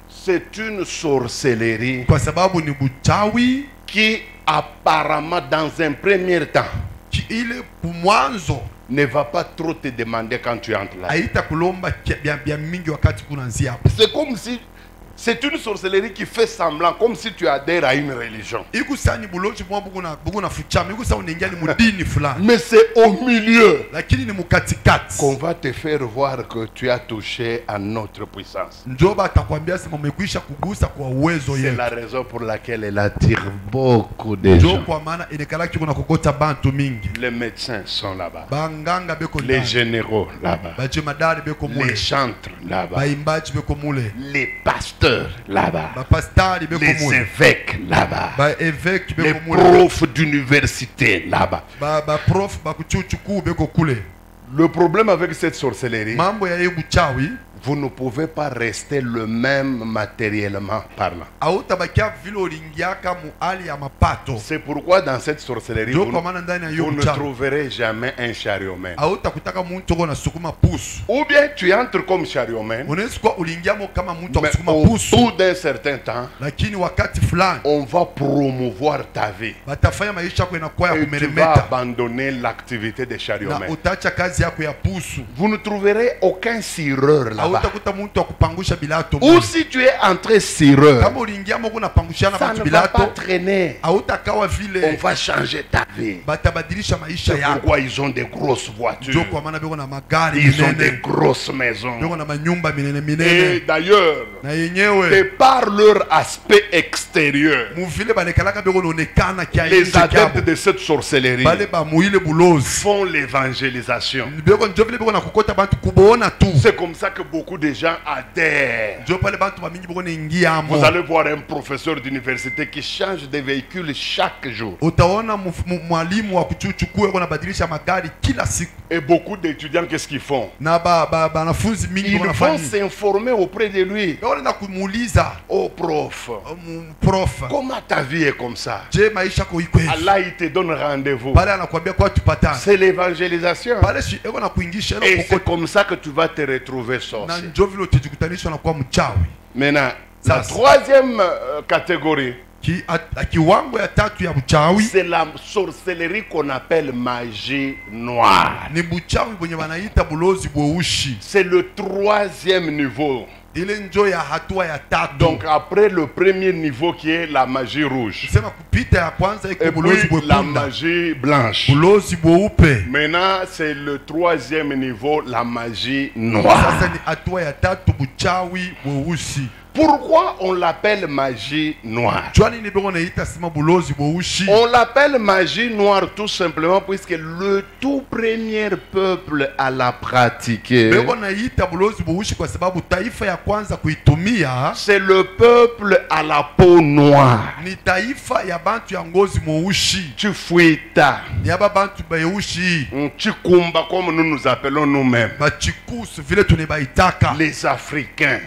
C'est une sorcellerie qui apparemment dans un premier temps ne va pas trop te demander quand tu entres là. C'est comme si c'est une sorcellerie qui fait semblant comme si tu adhères à une religion. Mais c'est au milieu qu'on va te faire voir que tu as touché à notre puissance. C'est la raison pour laquelle elle attire beaucoup de gens. Les médecins sont là-bas. Les généraux là-bas. Les chantres là-bas. Les pasteurs là-bas, les évêques là-bas, les profs d'université là-bas. Le problème avec cette sorcellerie, vous ne pouvez pas rester le même matériellement parlant. C'est pourquoi dans cette sorcellerie, vous ne trouverez jamais un chariotman. Ou bien tu entres comme chariotman, mais au bout d'un certain temps, on va promouvoir ta vie. Et tu vas abandonner l'activité de chariotman. Vous ne trouverez aucun cireur là. Ou si tu es entré cireur, ça ne va pas traîner. On va changer ta vie. C'est pourquoi ils ont des grosses voitures. Ils ont des grosses maisons. Et d'ailleurs, de par leur aspect extérieur, les adeptes de cette sorcellerie font l'évangélisation. C'est comme ça que beaucoup de gens adhèrent. Vous allez voir un professeur d'université qui change de véhicule chaque jour. Et beaucoup d'étudiants, qu'est-ce qu'ils font? Ils vont s'informer auprès de lui. Oh prof, comment ta vie est comme ça? Allah il te donne rendez-vous. C'est l'évangélisation. Et c'est comme ça que tu vas te retrouver sorcier. Maintenant, la troisième catégorie, c'est la sorcellerie qu'on appelle magie noire. C'est le troisième niveau. Donc après le premier niveau qui est la magie rouge, et puis la magie blanche, maintenant c'est le troisième niveau, la magie noire. Pourquoi on l'appelle magie noire? On l'appelle magie noire tout simplement puisque le tout premier peuple à la pratiquer, c'est le peuple à la peau noire. Chifuita, Chikumba comme nous nous appelons nous-mêmes, les Africains.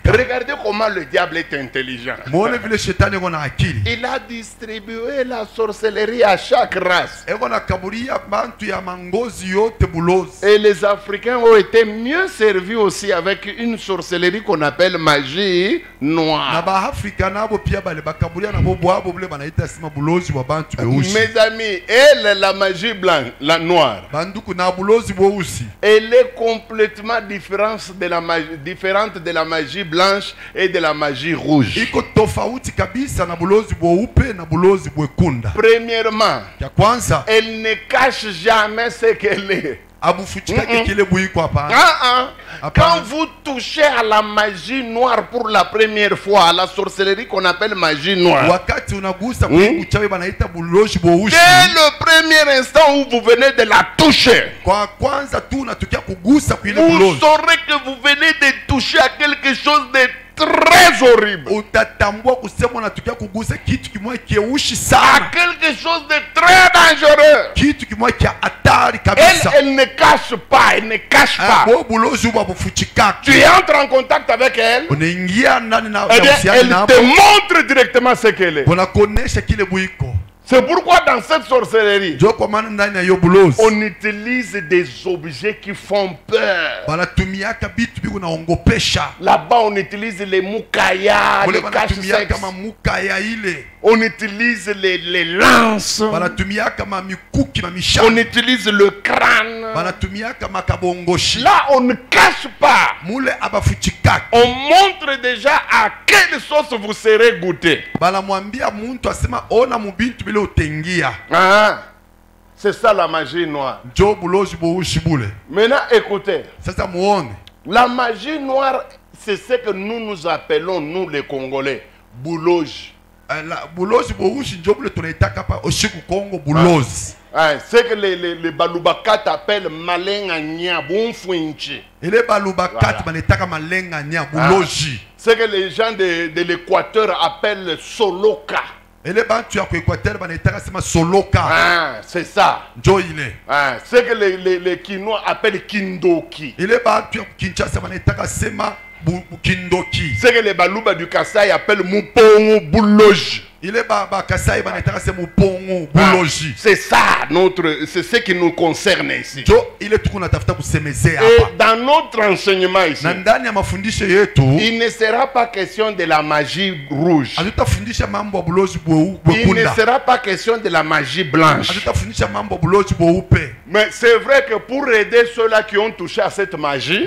Regardez comment le diable est intelligent. Il a distribué la sorcellerie à chaque race. Et les Africains ont été mieux servis aussi avec une sorcellerie qu'on appelle magie noire. Mes amis, elle, la magie blanche, la noire, elle est complètement différente de la magie blanche et de la magie rouge. Premièrement, elle ne cache jamais ce qu'elle est. Quand vous touchez à la magie noire pour la première fois, à la sorcellerie qu'on appelle magie noire, dès le premier instant où vous venez de la toucher, vous saurez que vous venez de toucher à quelque chose de très horrible. À quelque chose de très dangereux. Elle ne cache pas, elle ne cache pas. Tu entres en contact avec elle, eh bien, elle te montre directement ce qu'elle est. C'est pourquoi dans cette sorcellerie, on utilise des objets qui font peur. Là-bas, on utilise les moukaya, les cache-sexe. On utilise les lances. On utilise le crâne. Là, on ne cache pas. On montre déjà à quelle sauce vous serez goûté. Ah, c'est ça la magie noire. Maintenant, écoutez. La magie noire, c'est ce que nous appelons, nous les Congolais, bouloge. C'est que les Balubakat appellent Malenganya, Bonfouinchi. C'est que les gens de l'Équateur appellent Soloka. C'est ça. C'est que les Kinois appellent Kindoki. C'est que les Baluba du Kassai appellent Mupongo Bouloge. C'est ça, c'est ce qui nous concerne ici. Et dans notre enseignement ici, il ne sera pas question de la magie rouge. Il ne sera pas question de la magie blanche. Mais c'est vrai que pour aider ceux-là qui ont touché à cette magie,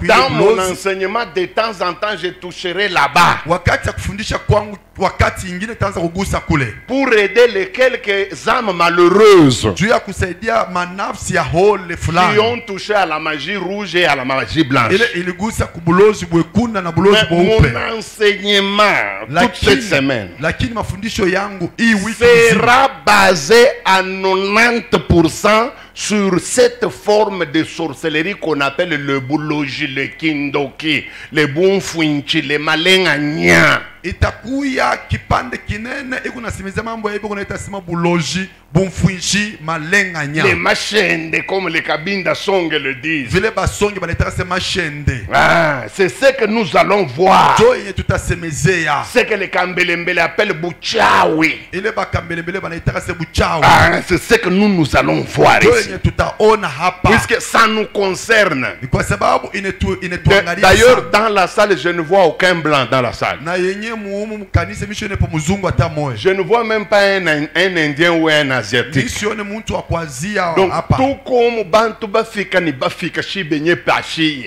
dans mon enseignement, de temps en temps, je toucherai là-bas. Pour aider les quelques âmes malheureuses qui ont touché à la magie rouge et à la magie blanche. Mon enseignement toute cette semaine sera basé à 90% sur cette forme de sorcellerie qu'on appelle le bouloji, le kindoki, le bonfuinchi, le malenganya. Itakuya kipande kinene ikunasimizia mambo ya ibo sima buloji bonfuinchi malenganya. Les machende comme les Kabinda Song le disent. Vile ba songe banetaka se machende. Ah, c'est ce que nous allons voir. Joye tutasemezea. C'est que les Kambelembele appellent Buchawi. Ile ba Kambelembele banetaka se Buchawi. Ah, c'est ce que nous allons voir ici. Joye tutaona hapa. Puisque ça nous concerne. Ni kwa sababu inetuangalia. D'ailleurs dans la salle je ne vois aucun blanc dans la salle. Na yenye je ne vois même pas un Indien ou un Asiatique. Donc tout comme Bantu Bafika ni Bafika Shibenye Pachi.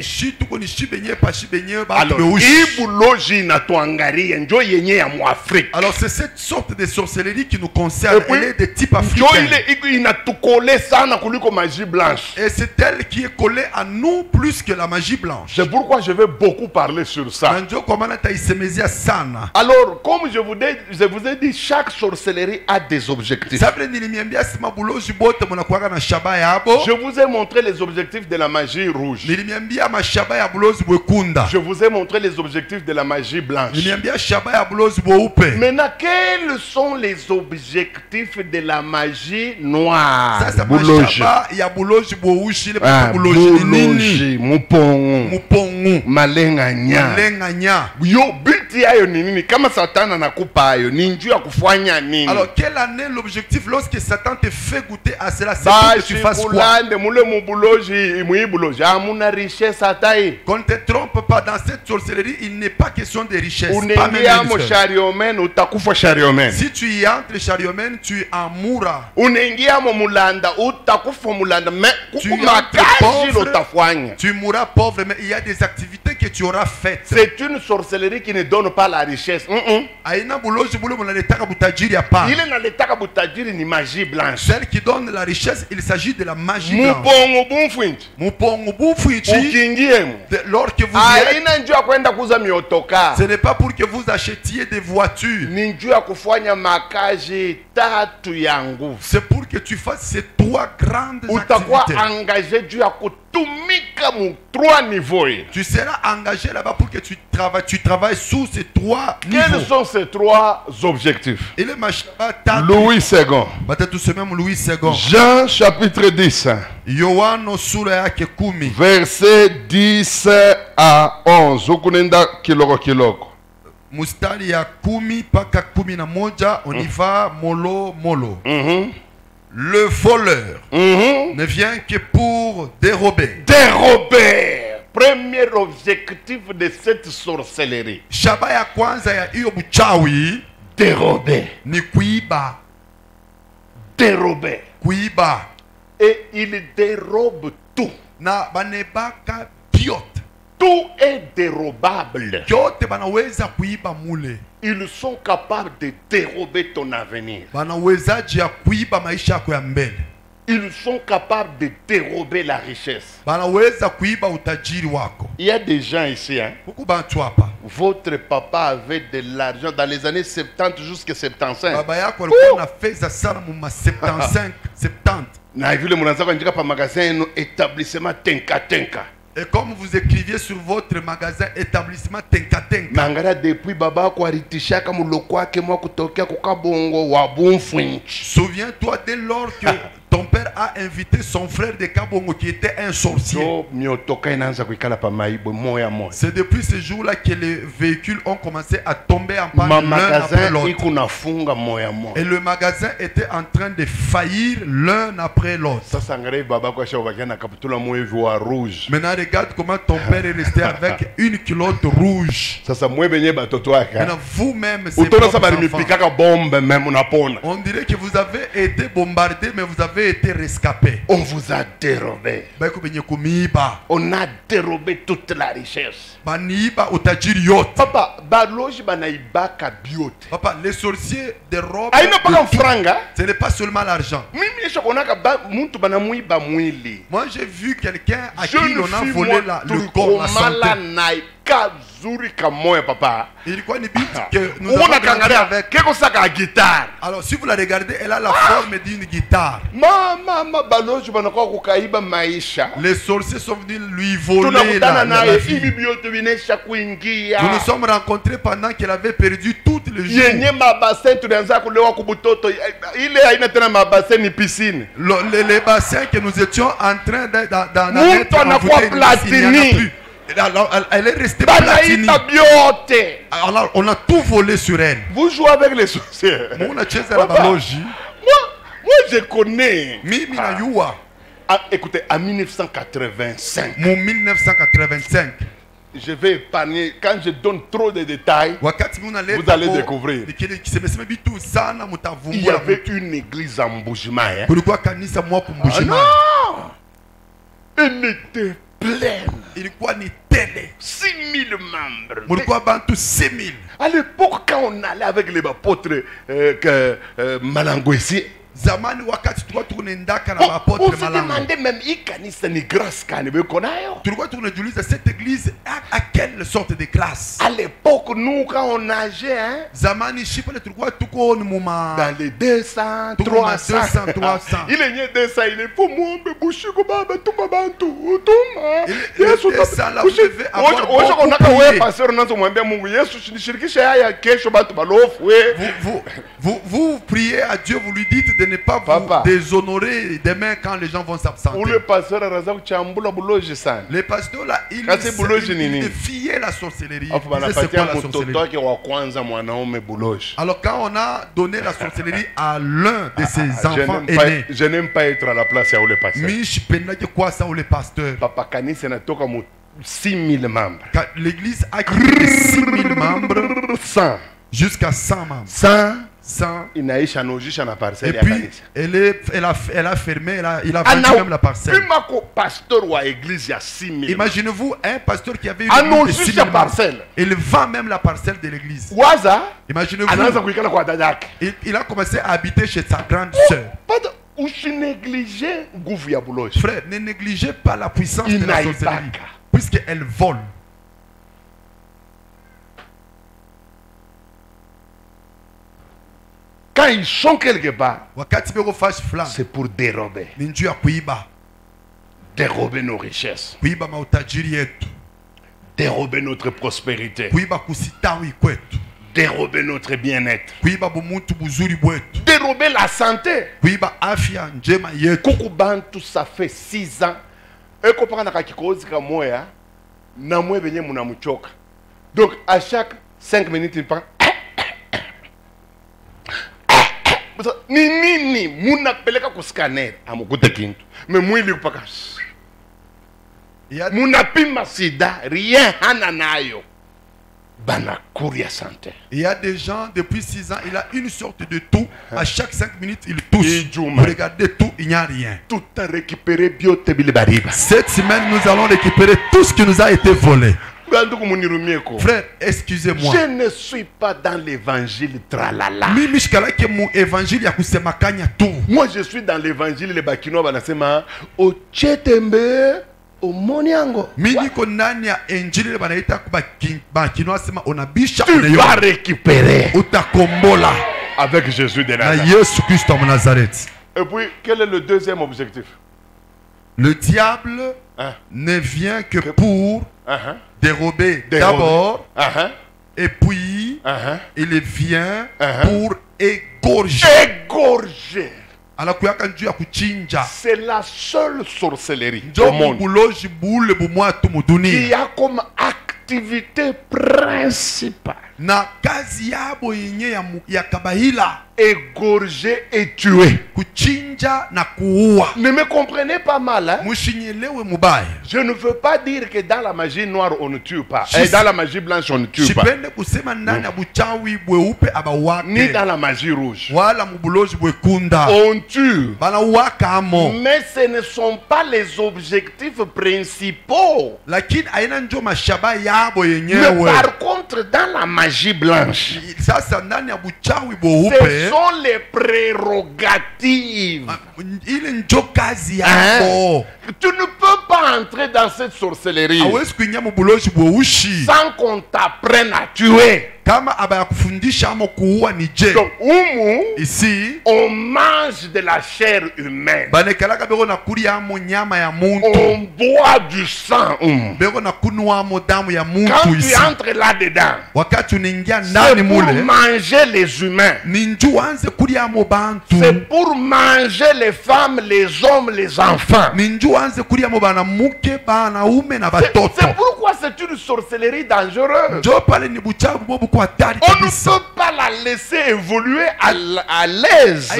Alors Ibuloji na Tuangari enjo yenye ya mu Afrique. Alors c'est cette sorte de sorcellerie qui nous concerne. Elle est de type africain. Il n'a tout collé sana kuliko magie blanche. Et c'est elle qui est collée à nous plus que la magie blanche. C'est pourquoi je vais beaucoup parler sur ça. Alors, comme je vous ai dit, chaque sorcellerie a des objectifs. Je vous ai montré les objectifs de la magie rouge. Je vous ai montré les objectifs de la magie blanche. Maintenant, quels sont les objectifs de la magie noire? Mupongo, malenganya. Yo biti ayo nini kama Satan anakupa ayo ninju ya kufanya nini? Alors quel est l'objectif lorsque Satan te fait goûter à cela? C'est pour que tu fasses quoi? Qu'on ne te trompe pas, dans cette sorcellerie il n'est pas question de richesse. Si tu y entres chariomène, tu en mourras. Tu mourras pauvre, mais il y a des activités que tu auras faites. C'est une sorcellerie qui ne donne pas la richesse. Il est dans le magie blanche. Celle qui donne la richesse, il s'agit de la magie blanche. Lors que vous ce n'est pas pour que vous achetiez des voitures. C'est pour que tu fasses ces trois grandes activités. trois niveaux. Tu seras engagé là-bas pour que tu travailles sous ces trois niveaux. Quels sont ces trois objectifs? Louis II. Jean chapitre 10. Verset 10 à 11. Ukunenda kiloko kiloko. Mustari ya 10 paka 11 on y va mollo. Le voleur ne vient que pour dérober. Premier objectif de cette sorcellerie. Shaba ya kwanza ya iyo buchawi Dérober. ni kuiba. Dérober. Kuiba. Et il dérobe tout. Na banebaka biote. Tout est dérobable. Yote banaweza kuiba mule. Ils sont capables de dérober ton avenir. Banawezaji ya kuiba maisha yako ya mbele. Ils sont capables de dérober la richesse. Banaweza kuiba utajiri wako. Il y a des gens ici, hein. Votre papa avait de l'argent dans les années 70 jusqu'à 75. Baba yako alikuwa na fedha sana mu 75, 70. Na vile mnaanza njika pa magasin établissement tenka. Et comme vous écriviez sur votre magasin établissement Tenka. Mangara depuis baba ko aritishaka muloko wake mwa kutokea kukabongo wa bumfunchi. Souviens-toi dès lors que ton père a invité son frère de Kabongo qui était un sorcier. C'est depuis ce jour-là que les véhicules ont commencé à tomber en panne l'un après l'autre. Et le magasin était en train de faillir l'un après l'autre. Maintenant regarde comment ton père est resté avec une culotte rouge. Maintenant vous-même, on dirait que vous avez été bombardé, mais vous avez été rescapé. On vous a dérobé. On a dérobé toute la richesse. Papa, Papa, les sorciers dérobent. Ce n'est pas seulement l'argent. Moi j'ai vu quelqu'un à qui on a volé le corps, la santé. Il quoi ni que nous avons avec. Alors si vous la regardez, elle a la forme d'une guitare. Les sorciers sont venus lui voler la vie. Nous nous sommes rencontrés pendant qu'elle avait perdu toutes les jours. Les bassins que nous étions en train d'en mettre en bouteille, elle est restée platine. Alors on a tout volé sur elle. Vous jouez avec les sorciers. Moi je connais. Écoutez, en 1985. 1985. Je vais épargner. Quand je donne trop de détails, vous allez découvrir. Il y avait une église en Boujima. Non! Elle était pleine. 6000 membres. 6000. À l'époque, quand on allait avec les apôtres Malango ici, zamani wakati tulikuwa tunaendaka na apôtre Malango. On se demandait même hii kanisa ni grâce kani beko nayo. Tulikuwa tunajiuliza cette église à quelle sorte de classe. À l'époque nous quand on nageait hein. Zamani shipale tulikuwa tuko ni muma dans les 200 300. Il est né 200 il est pour muombe bushiko baba tuma bantu utuma. Yesu ça vous devez avoir on a wewe pasteur nanzo mwambia Mungu Yesu nishirikisha haya kesho bantu balofu vous priez à Dieu, vous lui dites de ne pas vous déshonorer demain quand les gens vont s'absenter. Le pasteur le pasteur là, il défiait la sorcellerie. Alors quand on a donné la sorcellerie à l'un de ses enfants aînés, je n'aime pas être à la place où le pasteur. Papa kanisa natoka 6000 membres. L'église a quitté 6000 membres 100 jusqu'à 100 membres. 100 inaisha nojisha na parcelle ya kanisa. Elle a fermé, il a vendu même la parcelle. Pasteur wa église ya 6000. Imaginez-vous un pasteur qui avait une 6000 parcelle. Il vend même la parcelle de l'église. Imaginez-vous. Il a commencé à habiter chez sa grande sœur. Frère, ne négligez pas la puissance de la sorcellerie, puisqu'elle vole. Quand ils sont quelque part, c'est pour dérober. dérober nos richesses, kuiba mautajiri yetu, dérober notre prospérité, kuiba kusitawi kwetu, dérober notre bien-être, kuiba bumuntu buzuri bwetu, dérober la santé. kuiba afya njema yetu. Kukubantu, ça fait 6 ans. Et qu'on a kikozi kamoya, na mwe benye munamuchoka. Donc à chaque 5 minutes il parle. Ni munapeleka ku scanner amukute kintu. Mais mwili kupaka. Munapima sida, rien hana nayo. Banakuria santé. Il y a des gens, depuis 6 ans, il a une sorte de tout. À chaque 5 minutes, il touche. Vous regardez tout, il n'y a rien. Tout a récupéré Cette semaine, nous allons récupérer tout ce qui nous a été volé. Frère, excusez-moi. Je ne suis pas dans l'évangile tralala. Moi, je suis dans l'évangile les bakino banasema o chetembe o moniango. Tu vas récupérer avec Jésus de Nazareth. Et puis, quel est le deuxième objectif? Le diable ne vient que pour dérober d'abord, et puis il vient pour égorger. C'est la seule sorcellerie au monde qui a comme activité principale na kazi yabo yenye ya kabahila égorger et tuer. Kuchinja na kuua. Ne me comprenez pas mal, hein? Mushinyelewe mubaya. Je ne veux pas dire que dans la magie noire on ne tue pas. Et dans la magie blanche on ne tue pas. Sipende kusema ndani ya buchawi bweupe abawake. Ni dans la magie rouge. Wala mubuloji bwekunda. On tue. Banawaka amo. Mais ce ne sont pas les objectifs principaux. Lakini aina njo mashaba yabo yenyewe. Mais par contre dans la magie blanche, sasa ndani ya buchawi bweupe, ce sont les prérogatives. Ile njo kazi yako. Tu ne peux pas entrer dans cette sorcellerie sans qu'on t'apprenne à tuer. Donc, ici, on mange de la chair humaine. On boit du sang. Quand tu entres là-dedans, c'est pour manger les humains. C'est pour manger les femmes, les hommes, les enfants. C'est pourquoi c'est une sorcellerie dangereuse. On ne peut pas la laisser évoluer à l'aise.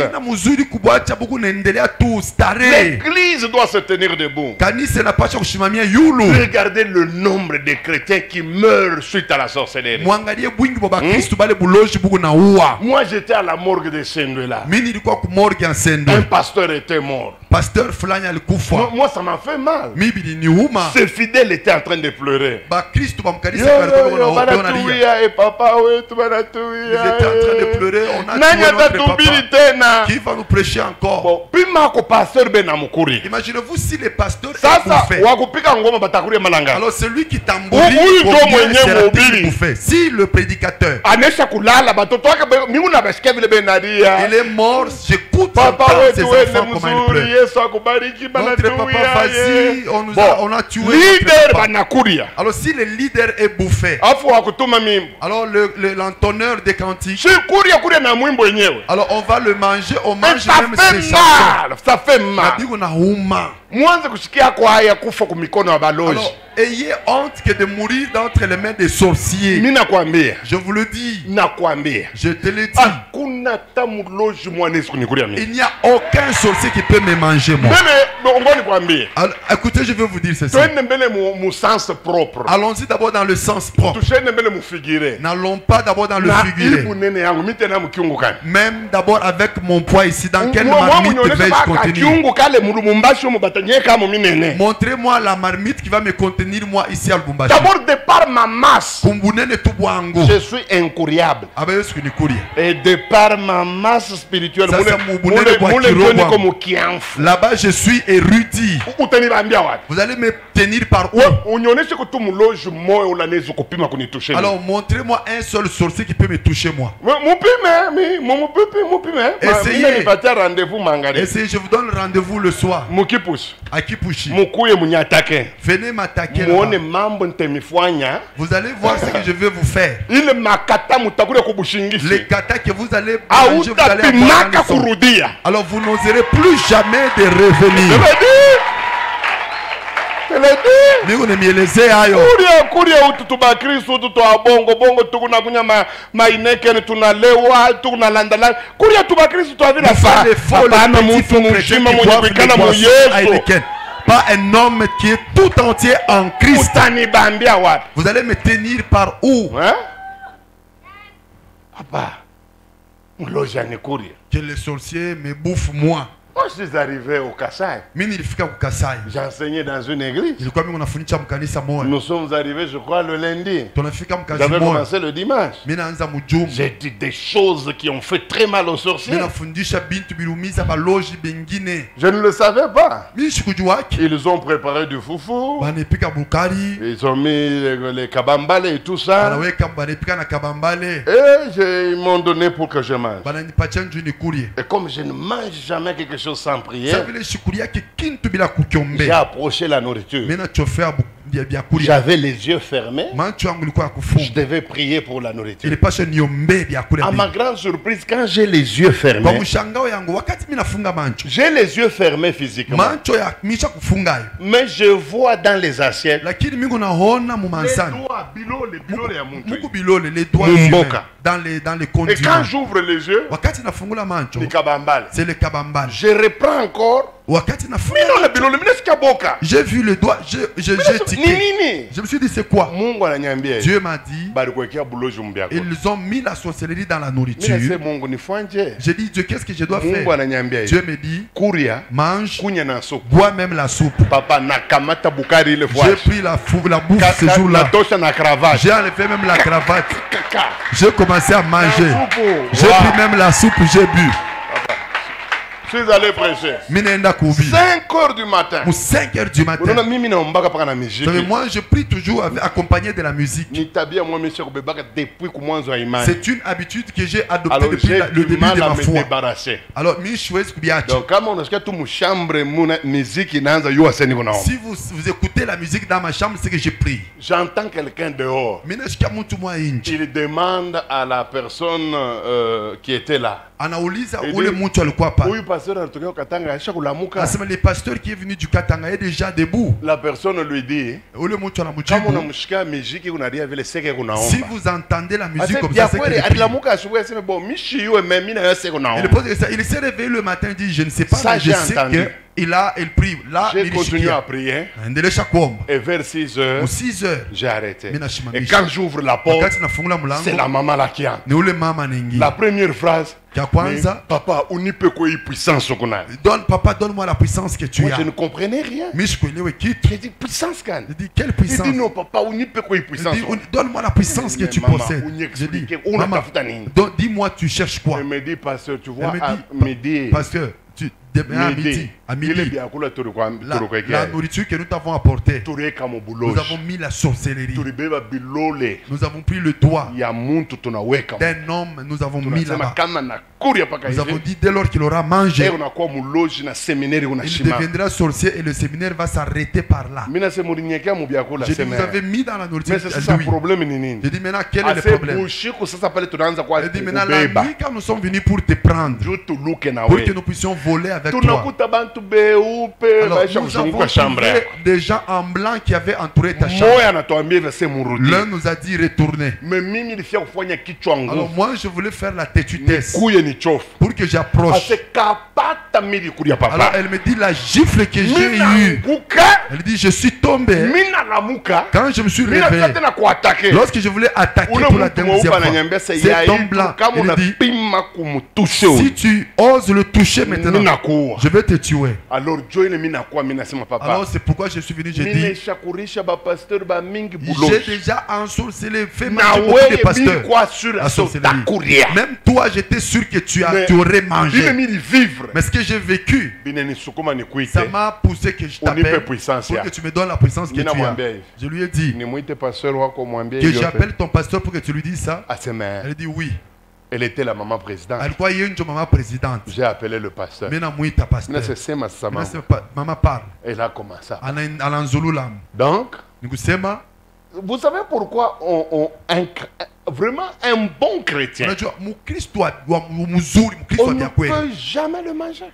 L'église doit se tenir debout. Regardez le nombre de chrétiens qui meurent suite à la sorcellerie. Moi j'étais à la morgue de Sendela. Un pasteur était mort. Moi ça m'a fait mal. Ses fidèles étaient en train de pleurer. Et papa, ils étaient en train de pleurer. On a tué notre papa. Qui va nous prêcher encore? Imaginez-vous si les pasteurs est bouffé. Alors celui qui tambourit, si le prédicateur il est mort, j'écoute ses enfants comment ils pleurent. Notre papa, vas-y, on a tué notre papa. Alors si le leader est bouffé, alors l'entonneur des cantiques, alors on va le manger, on mange même ses chansons. Ça fait mal. Alors, ayez honte que de mourir d'entre les mains des sorciers. Je vous le dis. Je te le dis. Il n'y a aucun sorcier qui peut me manger moi. Alors, écoutez, je vais vous dire ceci. Allons-y d'abord dans le sens propre. N'allons pas d'abord dans le figuré. Même d'abord avec mon poids ici. Dans quelle marmite vais-je contenir? Montrez-moi la marmite qui va me contenir moi ici à Lubumbashi. D'abord de par ma masse, je suis incuriable. Et de par ma masse spirituelle, là-bas je suis érudit. Vous allez me tenir par où? Alors montrez-moi un seul sorcier qui peut me toucher moi. Essayez. Essayez, je vous donne rendez-vous le soir. push. Akipushi. Mukuye munyatake. Venez m'attaquer Muone là-bas. mambo ntemifanya. Vous allez voir ce que je vais vous faire. Ile makata mutakule kubushingishi. Les katas que vous allez manger, vous allez Autapinaka avoir dans les kurudia. alors vous n'oserez plus jamais de revenir. Kuria ututuba Kristo ututu abongo bongo tukuna kunya maineke tunalewa tunalandala kuria tuba Kristo tuavina fa hapana mtu mzima mwenye kuikana mu Yesu. Pas un homme qui est tout entier en Christ. Utanibambia wapi? Vous allez me tenir par où? Hein? Papa, mloja ni kuria. Que les sorciers me bouffent moi. Moi je suis arrivé au Kasai. Mimi nilifika ku Kasai. J'enseignais dans une église. Nilikuwa mimi nafundisha mkanisa moja. Nous sommes arrivés je crois le lundi. Tunafika mkazi J'avais moja. commencé le dimanche. Mimi naanza mjuma. J'ai dit des choses qui ont fait très mal aux sorciers. Mimi nafundisha bintu bilumiza baloji bengine. Je ne le savais pas. Mimi sikujua. Ils ont préparé du foufou. Banepika bukari. Ils ont mis les kabambales et tout ça. Banaweka banepika na kabambale. Et ils m'ont donné pour que je mange. Bananipatia njoo nikulie. Et comme je ne mange jamais quelque chose sans prière, j'ai approché la nourriture. J'avais les yeux fermés. Je devais prier pour la nourriture. À ma grande surprise, quand j'ai les yeux fermés, j'ai les yeux fermés physiquement, mais je vois dans les assiettes les doigts dans les condiments. Et quand j'ouvre les yeux, c'est le kabambal. Je reprends encore. J'ai vu le doigt, j'ai tiqué. Je me suis dit c'est quoi? Dieu m'a dit ils ont mis la sorcellerie dans la nourriture. J'ai dit Dieu, qu'est-ce que je dois faire? Dieu me dit mange, bois même la soupe. J'ai pris la bouffe ce jour-là. J'ai enlevé même la cravate. J'ai commencé à manger. J'ai pris même la soupe, j'ai bu. Je suis allé prêcher. 5h du matin. 5h du matin. Moi, je prie toujours accompagné de la musique. C'est une habitude que j'ai adoptée depuis le début de ma foi. Alors, si vous écoutez la musique dans ma chambre, c'est que je prie. J'entends quelqu'un dehors. Il demande à la personne qui était là. Le pasteur qui est venu du Katanga est déjà debout. La personne lui dit si vous entendez la musique comme ça, c'est que il s'est réveillé le matin et dit je ne sais pas, mais je sais que il prie. Là, j'ai continué à prier. Et vers 6h, j'ai arrêté. Et quand j'ouvre la porte, c'est la maman là qui entre. La première phrase, papa, puissance. Papa, donne-moi la puissance que tu as. Je ne comprenais rien. J'ai dit puissance quand? Il dit quelle puissance? Il dit non papa, puissance. Donne-moi la puissance que tu possèdes. J'ai dit maman, dis-moi tu cherches quoi? Elle me dit pasteur, tu vois à midi. Pasteur, à midi, la nourriture que nous t'avons apportée, nous avons mis la sorcellerie. Nous avons pris le doigt d'un homme, nous avons mis là-bas. Nous avons dit dès lors qu'il aura mangé, il deviendra sorcier et le séminaire va s'arrêter par là. J'ai dit, vous avez mis dans la nourriture. J'ai dit, maintenant, quel est le problème? J'ai dit, maintenant, la nuit, quand nous sommes venus pour te prendre, pour que nous puissions voler avec toi. Alors, nous avons trouvé des gens en blanc qui avaient entouré ta chambre. L'un nous a dit retourner. Alors moi je voulais faire la têtue-tête pour que j'approche. Alors elle me dit la gifle que j'ai eue. Elle dit je suis tombé. Quand je me suis réveillé, lorsque je voulais attaquer pour la deuxième fois, cet homme blanc, il dit si tu oses le toucher maintenant, je vais te tuer. Alors c'est pourquoi je suis venu, j'ai dit j'ai déjà ensorcelé, fait manger beaucoup de pasteurs. La sorcellerie. Même toi j'étais sûr que tu aurais mangé. Mais ce que j'ai vécu, ça m'a poussé que je t'appelle pour que tu me donnes la puissance que tu as. Je lui ai dit que j'appelle ton pasteur pour que tu lui dises ça. Elle dit oui. Elle était la maman présidente. alikuwa yeye ndio mama president. J'ai appelé le pasteur. Mimi namuita pasteur. C'est Sema Sama. Mama parle. Elle a commencé. Ananzulula. Donc, nikusema, vous savez pourquoi vraiment un bon chrétien, on ne peut jamais le manger.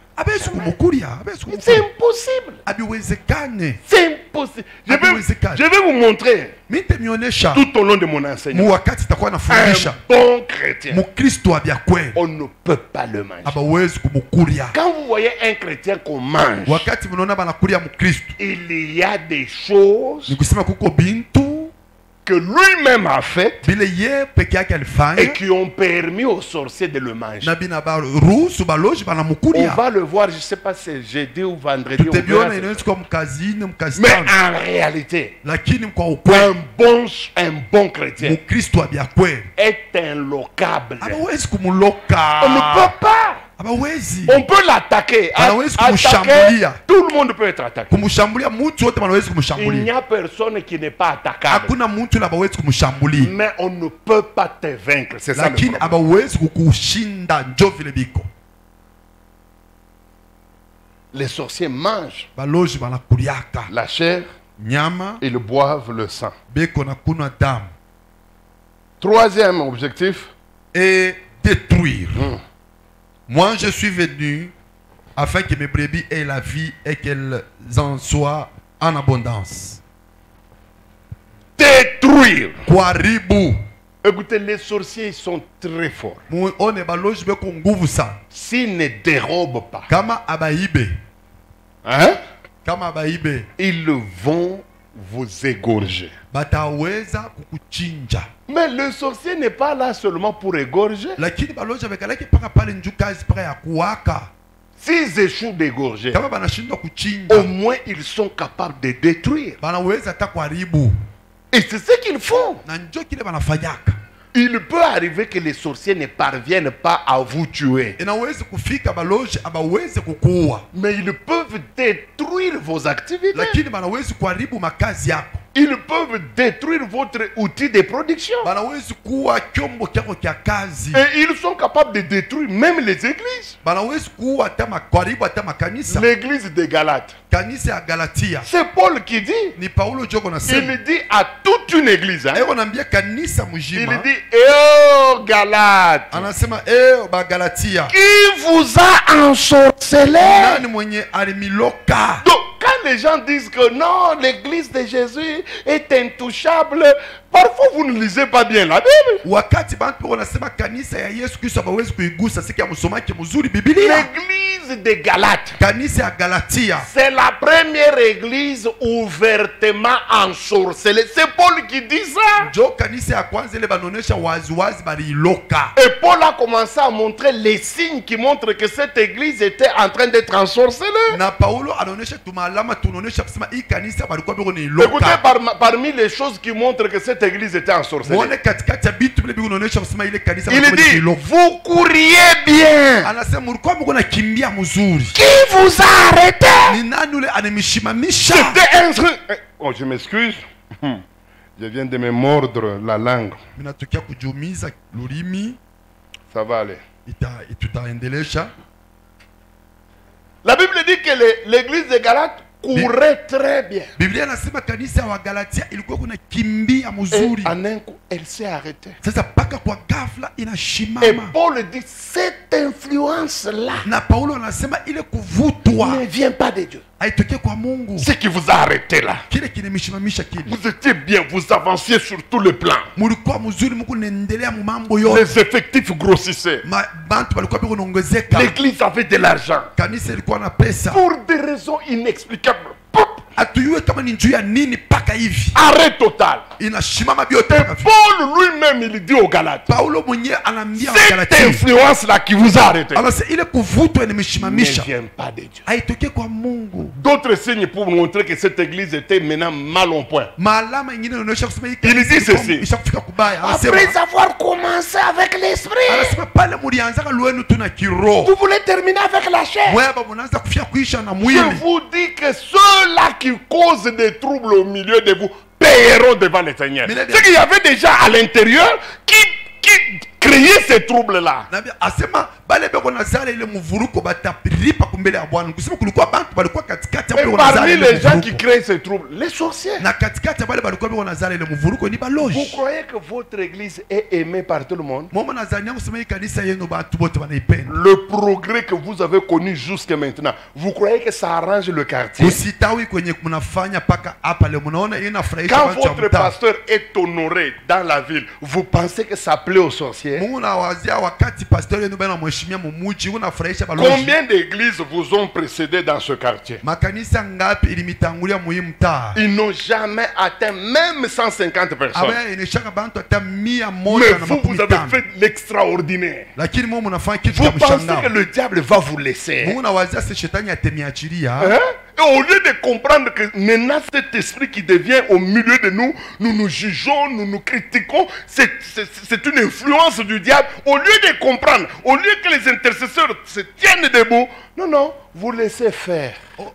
C'est impossible. C'est impossible. Je vais vous montrer tout au long de mon enseignement. Un bon chrétien, on ne peut pas le manger. Quand vous voyez un chrétien qu'on mange, il y a des choses que lui-même a fait et qui ont permis aux sorciers de le manger. On va le voir, je ne sais pas si c'est jeudi ou vendredi. Mais en réalité, un bon chrétien est inlocable. On ne peut pas. On peut l'attaquer. Tout le monde peut être attaqué. Il n'y a personne qui n'est pas attaquable. Mais on ne peut pas te vaincre. C'est ça le problème. Les sorciers mangent la chair, ils boivent le sang. Troisième objectif, et détruire. Moi, je suis venu afin que mes brebis aient la vie et qu'elles en soient en abondance. Détruire. Kwaribu. Écoutez, les sorciers ils sont très forts. S'ils ne dérobent pas, hein? Ils vont vous égorger. Mais le sorcier n'est pas là seulement pour égorger. S'ils échouent d'égorger, au moins ils sont capables de détruire. Et c'est ce qu'ils font. Il peut arriver que les sorciers ne parviennent pas à vous tuer. Mais ils peuvent détruire vos activités. Ils peuvent détruire votre outil de production. Et ils sont capables de détruire même les églises. L'église de Galate. C'est Paul qui dit. Il dit à toute une église. Hein, il dit, oh Galate, qui vous a ensorcelé? Donc, quand les gens disent que non, l'église de Jésus est intouchable, parfois vous ne lisez pas bien la Bible. L'église de Galate, c'est la première église ouvertement ensorcelée. C'est Paul qui dit ça. Et Paul a commencé à montrer les signes qui montrent que cette église était en train d'être ensorcelée. Écoutez, parmi les choses qui montrent que cette église était ensorcelée, il dit, vous courriez bien. Qui vous a arrêté? C'était un truc. Oh, je m'excuse. Je viens de me mordre la langue. Ça va aller. La Bible dit que l'église de Galate courait très bien. Et en un coup, elle s'est arrêtée. Et Paul dit, cette influence-là ne vient pas de Dieu. Ce qui vous a arrêté là, vous étiez bien, vous avanciez sur tous les plans. Les effectifs grossissaient. L'église avait de l'argent. Pour des raisons inexplicables. Arrêt total. Et Paul lui-même il dit aux Galates, cette influence là qui vous a arrêté ne vient pas de Dieu. D'autres signes pour montrer que cette église était maintenant mal en point. Il dit ceci: après avoir commencé avec l'esprit, vous voulez terminer avec la chair. Je vous dis que ceux-là qui causent des troubles au milieu de vous paieront devant le Seigneur. Ce qu'il y avait déjà à l'intérieur qui créé ces troubles-là. Et parmi les gens qui créent ces troubles, les sorciers. Vous croyez que votre église est aimée par tout le monde? Le progrès que vous avez connu jusqu'à maintenant, vous croyez que ça arrange le quartier? Quand votre pasteur est honoré dans la ville, vous pensez que ça plaît aux sorciers? Combien d'églises vous ont précédé dans ce quartier? Ils n'ont jamais atteint même 150 personnes. Mais vous avez fait l'extraordinaire. Vous pensez que le diable va vous laisser? Et au lieu de comprendre que maintenant cet esprit qui devient au milieu de nous, nous nous jugeons, nous nous critiquons, c'est une influence du diable. Au lieu de comprendre, au lieu que les intercesseurs se tiennent debout, non, non, vous laissez faire. Je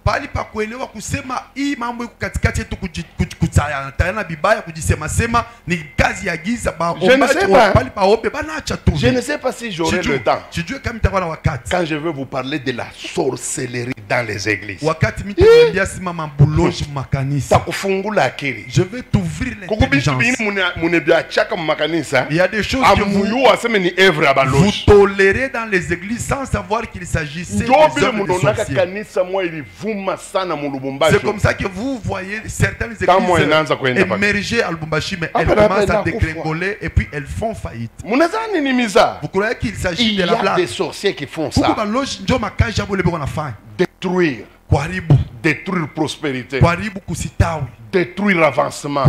ne sais pas si j'aurai le temps quand je vais vous parler de la sorcellerie dans les églises. Je vais t'ouvrir l'intelligence. Il y a des choses que vous tolérez dans les églises sans savoir qu'il s'agissait des hommes de sorciers. C'est comme ça que vous voyez certaines églises émerger à Lubumbashi, mais elles commencent à dégringoler et puis elles font faillite. Vous croyez qu'il s'agit de la blague? Il y a des sorciers qui font ça. Détruire. Détruire prospérité. Détruire avancement.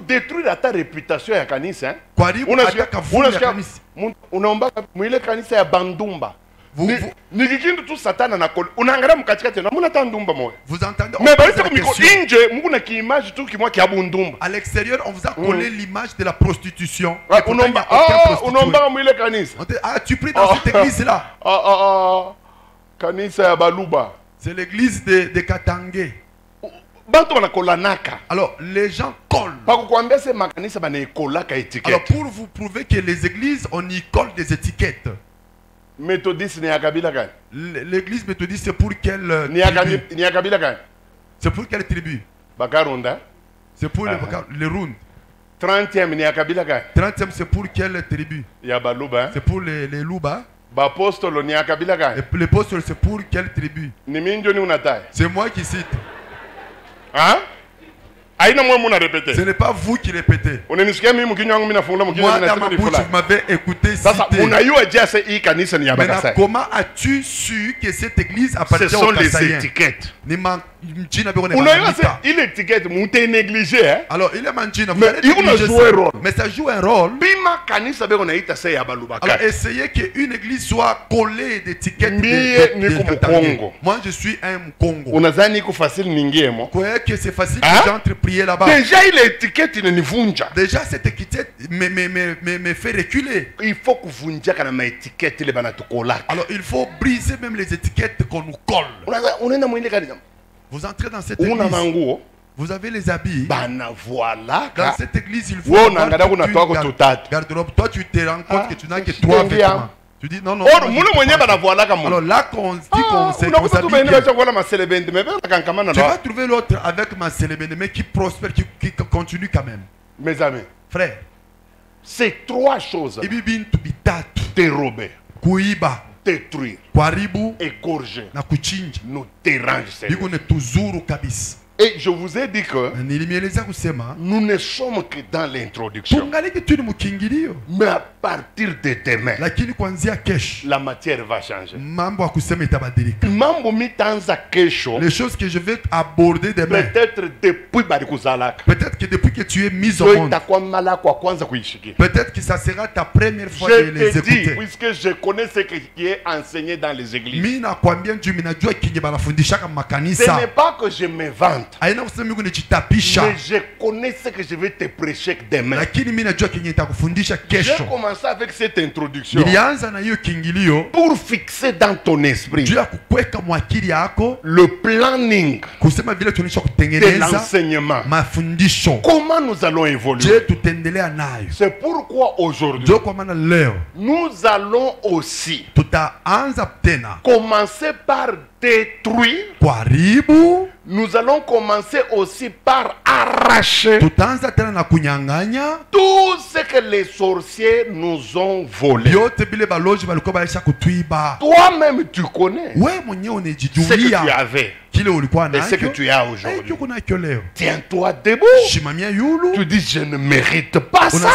Détruire ta réputation ya kanisa. Vous entendez à l'extérieur, on vous a collé l'image de la prostitution. Tu pries dans cette église-là. C'est l'église de Katangé. Alors, les gens collent. Alors, pour vous prouver que les églises, on y colle des étiquettes. Méthodiste, l'église méthodiste, c'est pour quelle tribu? C'est pour quelle tribu? C'est pour les Round. 30e, 30e, c'est pour quelle tribu? C'est pour les Luba. L'apôtre, c'est pour quelle tribu? C'est moi qui cite. Hein? Ce n'est pas vous qui répétez. Moi, dans ma bouche, vous m'avez écouté citer. Maintenant, comment as-tu su que cette église appartient Ce aux sont les Kassaïens? étiquettes. Il étiquette, il négligé. Hein? Alors, il est manchina. Mais il joue un rôle. Mais ça joue un rôle. Alors, essayez qu'une église soit collée d'étiquettes. Moi, je suis un Congo. Vous croyez que c'est facile que j'entre prier là-bas? Déjà, il étiquette, il ne déjà, cette étiquette me fait reculer. Il faut que vous étiquette. Alors, il faut briser même les étiquettes qu'on nous colle. Vous entrez dans cette église. Vous avez les habits. Dans cette église, il faut garde-robe. Toi, tu te rends compte que tu n'as que 3 vêtements. Tu dis non, non. Alors là, qu'on dit qu'on s'habille bien. Tu vas trouver l'autre avec ma célébende, mais qui prospère, qui continue quand même. Mes amis, frère, c'est 3 choses. Dérober, détruire, égorger, nous déranger. Et je vous ai dit que nous ne sommes que dans l'introduction. Mais à partir de demain, la matière va changer. Les choses que je vais aborder demain, peut-être depuis Barikuzalak, peut-être que depuis que tu es mis au monde, peut-être que ça sera ta première fois de les écouter. Puisque je connais ce qui est enseigné dans les églises. Ce n'est pas que je me vante. épouvante. Mais je connais ce que je vais te prêcher demain. J'ai commencé avec cette introduction pour fixer dans ton esprit le planning de l'enseignement. Comment nous allons évoluer. C'est pourquoi aujourd'hui nous allons aussi commencer par détruire. Nous allons commencer aussi par arracher tout ce que les sorciers nous ont volé. Toi-même tu connais ce que tu avais et ce que tu as aujourd'hui. Tiens-toi debout. Tu dis je ne mérite pas ça.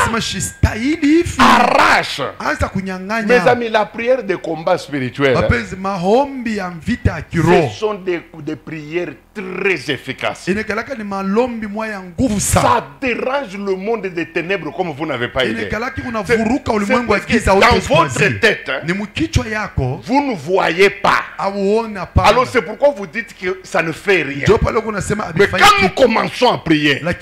Arrache. Mes amis, la prière de combat spirituel, ce sont des prières très efficaces. Ça dérange le monde des ténèbres comme vous n'avez pas idée. Dans votre tête, vous ne voyez pas. Alors c'est pourquoi vous dites que ça ne fait rien. Mais quand nous commençons à prier, il y a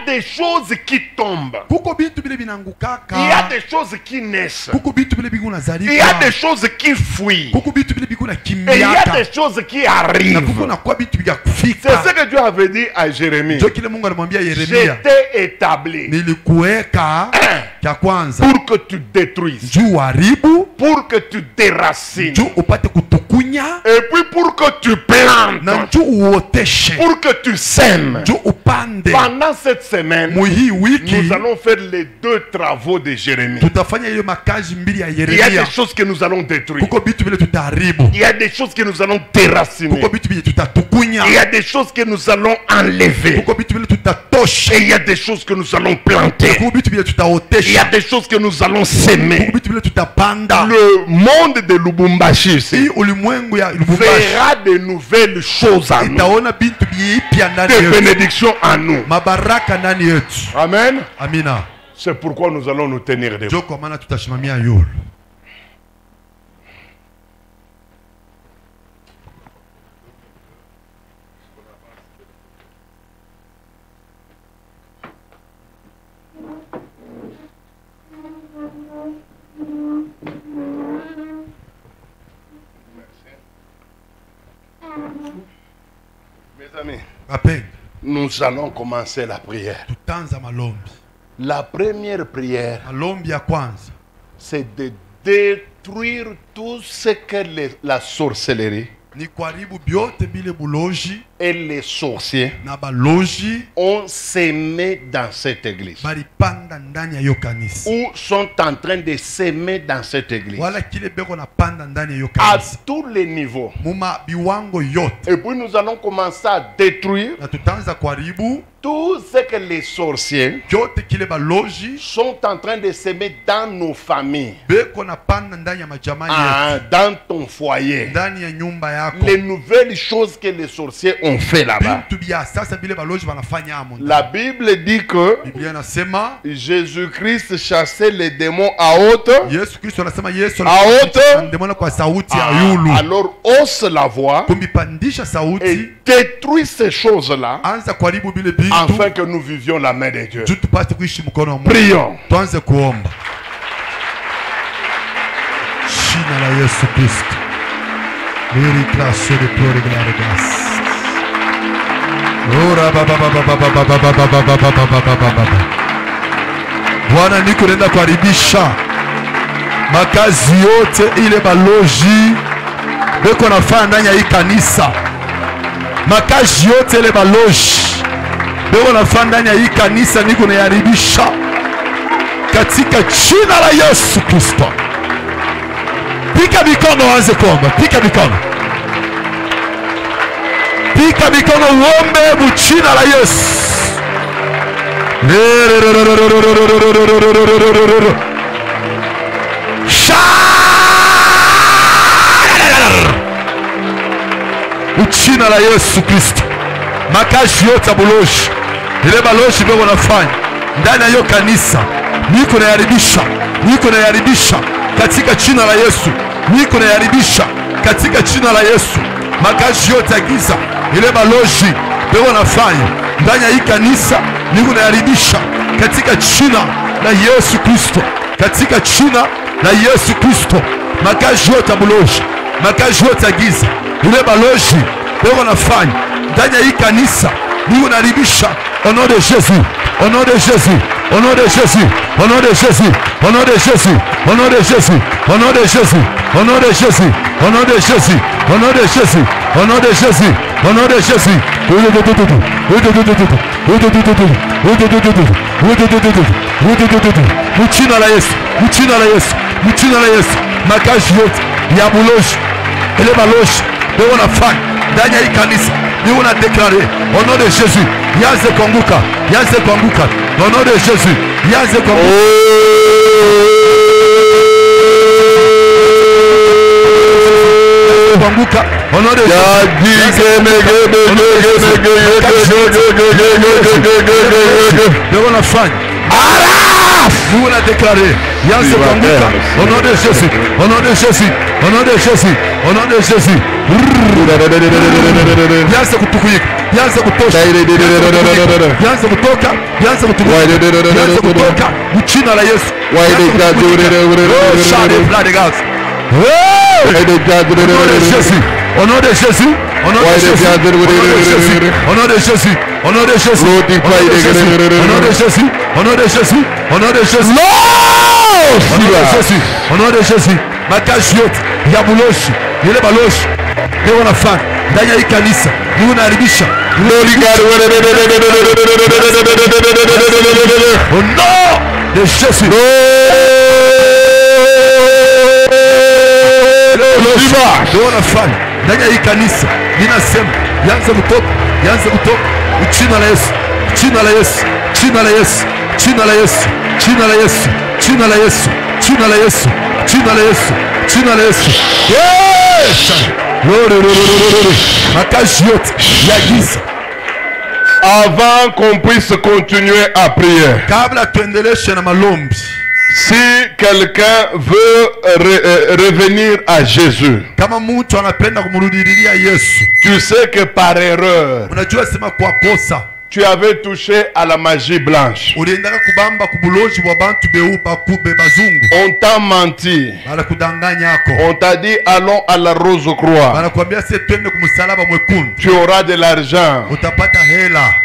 des choses qui tombent. Il y a des choses qui naissent. Il y a des choses qui fuient. Et il y a des choses qui arrivent. C'est ce que Dieu avait dit à Jérémie. J'étais établi pour que tu détruises, pour que tu déracines, et puis pour que tu plantes, pour que tu sèmes. Pendant cette semaine, nous allons faire les 2 travaux de Jérémie. Il y a des choses que nous allons détruire. Il y a des choses que nous allons déraciner. Il y a des choses que nous allons enlever. Et il y a des choses que nous allons planter. Il y a des choses que nous allons s'aimer. Le monde de Lubumbashi verra de nouvelles choses à nous. Des bénédictions à nous. Amen. C'est pourquoi nous allons nous tenir debout. Mes amis, nous allons commencer la prière. La première prière, c'est de détruire tout ce que la sorcellerie et les sorciers ont sémé dans cette église, ou sont en train de s'aimer dans cette église, à tous les niveaux. Et puis nous allons commencer à détruire tout ce que les sorciers sont en train de s'aimer dans nos familles, dans ton foyer, les nouvelles choses que les sorciers ont fait là-bas. La Bible dit que Jésus-Christ chassait les démons à haute. Alors hausse la voix et détruit ces choses-là, afin que nous vivions la main de Dieu. Prions. Bwana niko nenda kuharibisha makazi yote ile baloji beko nafanya ndani ya hii kanisa. Makazi yote ile baloji beko nafanya ndani ya hii kanisa niko naharibisha katika jina la Yesu Kristo. Pika mikono, anze kuomba. Pika mikono. Pika mikono, uombe mu jina la Yesu. Jina la Yesu Kristo. Makazi yote baloji ile baloji beko nafanya ndani ya hiyo kanisa niko naharibisha, niko naharibisha katika jina la Yesu. Niko naharibisha katika jina la Yesu. Makazi yote ya giza ile baloji beko nafanya ndani ya hii kanisa niko naharibisha katika jina la Yesu Kristo, katika jina la Yesu Kristo. Makazi yote ya baloji, makazi yote ya giza, ile baloji beko nafanya ndani ya hii kanisa niko naharibisha au nom de Jésus, au nom de Jésus, au nom de Jésus, au nom de Jésus, au nom de Jésus, au nom de Jésus, au nom de Jésus, au nom de Jésus, au nom de Jésus, au nom de Jésus, au nom de Jésus, au nom de Jésus. Muchina la Yesu, muchina la Yesu, muchina la Yesu. Makazi yote ya buloshi, ile baloshi beko nafanya ndani ya hii kanisa nous on a déclaré au nom de Jésus, Yaze Konguka, Yaze Konguka, au nom de Jésus, Yaze Konguka. Konguka, au nom de Jésus. Nous on a déclaré Yaze Konguka, au nom de Jésus, au nom de Jésus, au nom de Jésus, au nom de Jésus. Yaze kutukuyika, yaze kutosha, yaze kutoka, yaze kutukuyika, yaze kutoka mchina la Yesu. Au nom de Jésus, au nom de Jésus, au nom de Jésus, au nom de Jésus, au nom de Jésus, au nom de Jésus, au nom de Jésus, au nom de Jésus, au nom de Jésus, makazi yote ya buloshi, ile baloshi leo nafanya ndani ya hii kanisa ni unaharibisha au nom de Jésus. Leo nafanya ndani ya hii kanisa ninasema yanze kutoka, yanze kutoka jina la Yesu, jina la Yesu, jina la Yesu, jina la Yesu, jina la Yesu, jina la Yesu, jina la Yesu, jina la Yesu, jina la Yesu. Yes! Makazi yote ya giza. Avant qu'on puisse continuer à prier, kabla tuendeleshe na malombi, si quelqu'un veut revenir à Jésus, kama mtu anapenda kumrudilia Yesu, tu sais que par erreur, unajua sema kwa kosa tu avais touché à la magie blanche. On t'a menti. On t'a dit allons à la Rose-Croix. Tu auras de l'argent.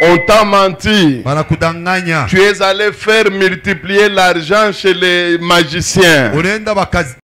On t'a menti. Tu es allé faire multiplier l'argent chez les magiciens.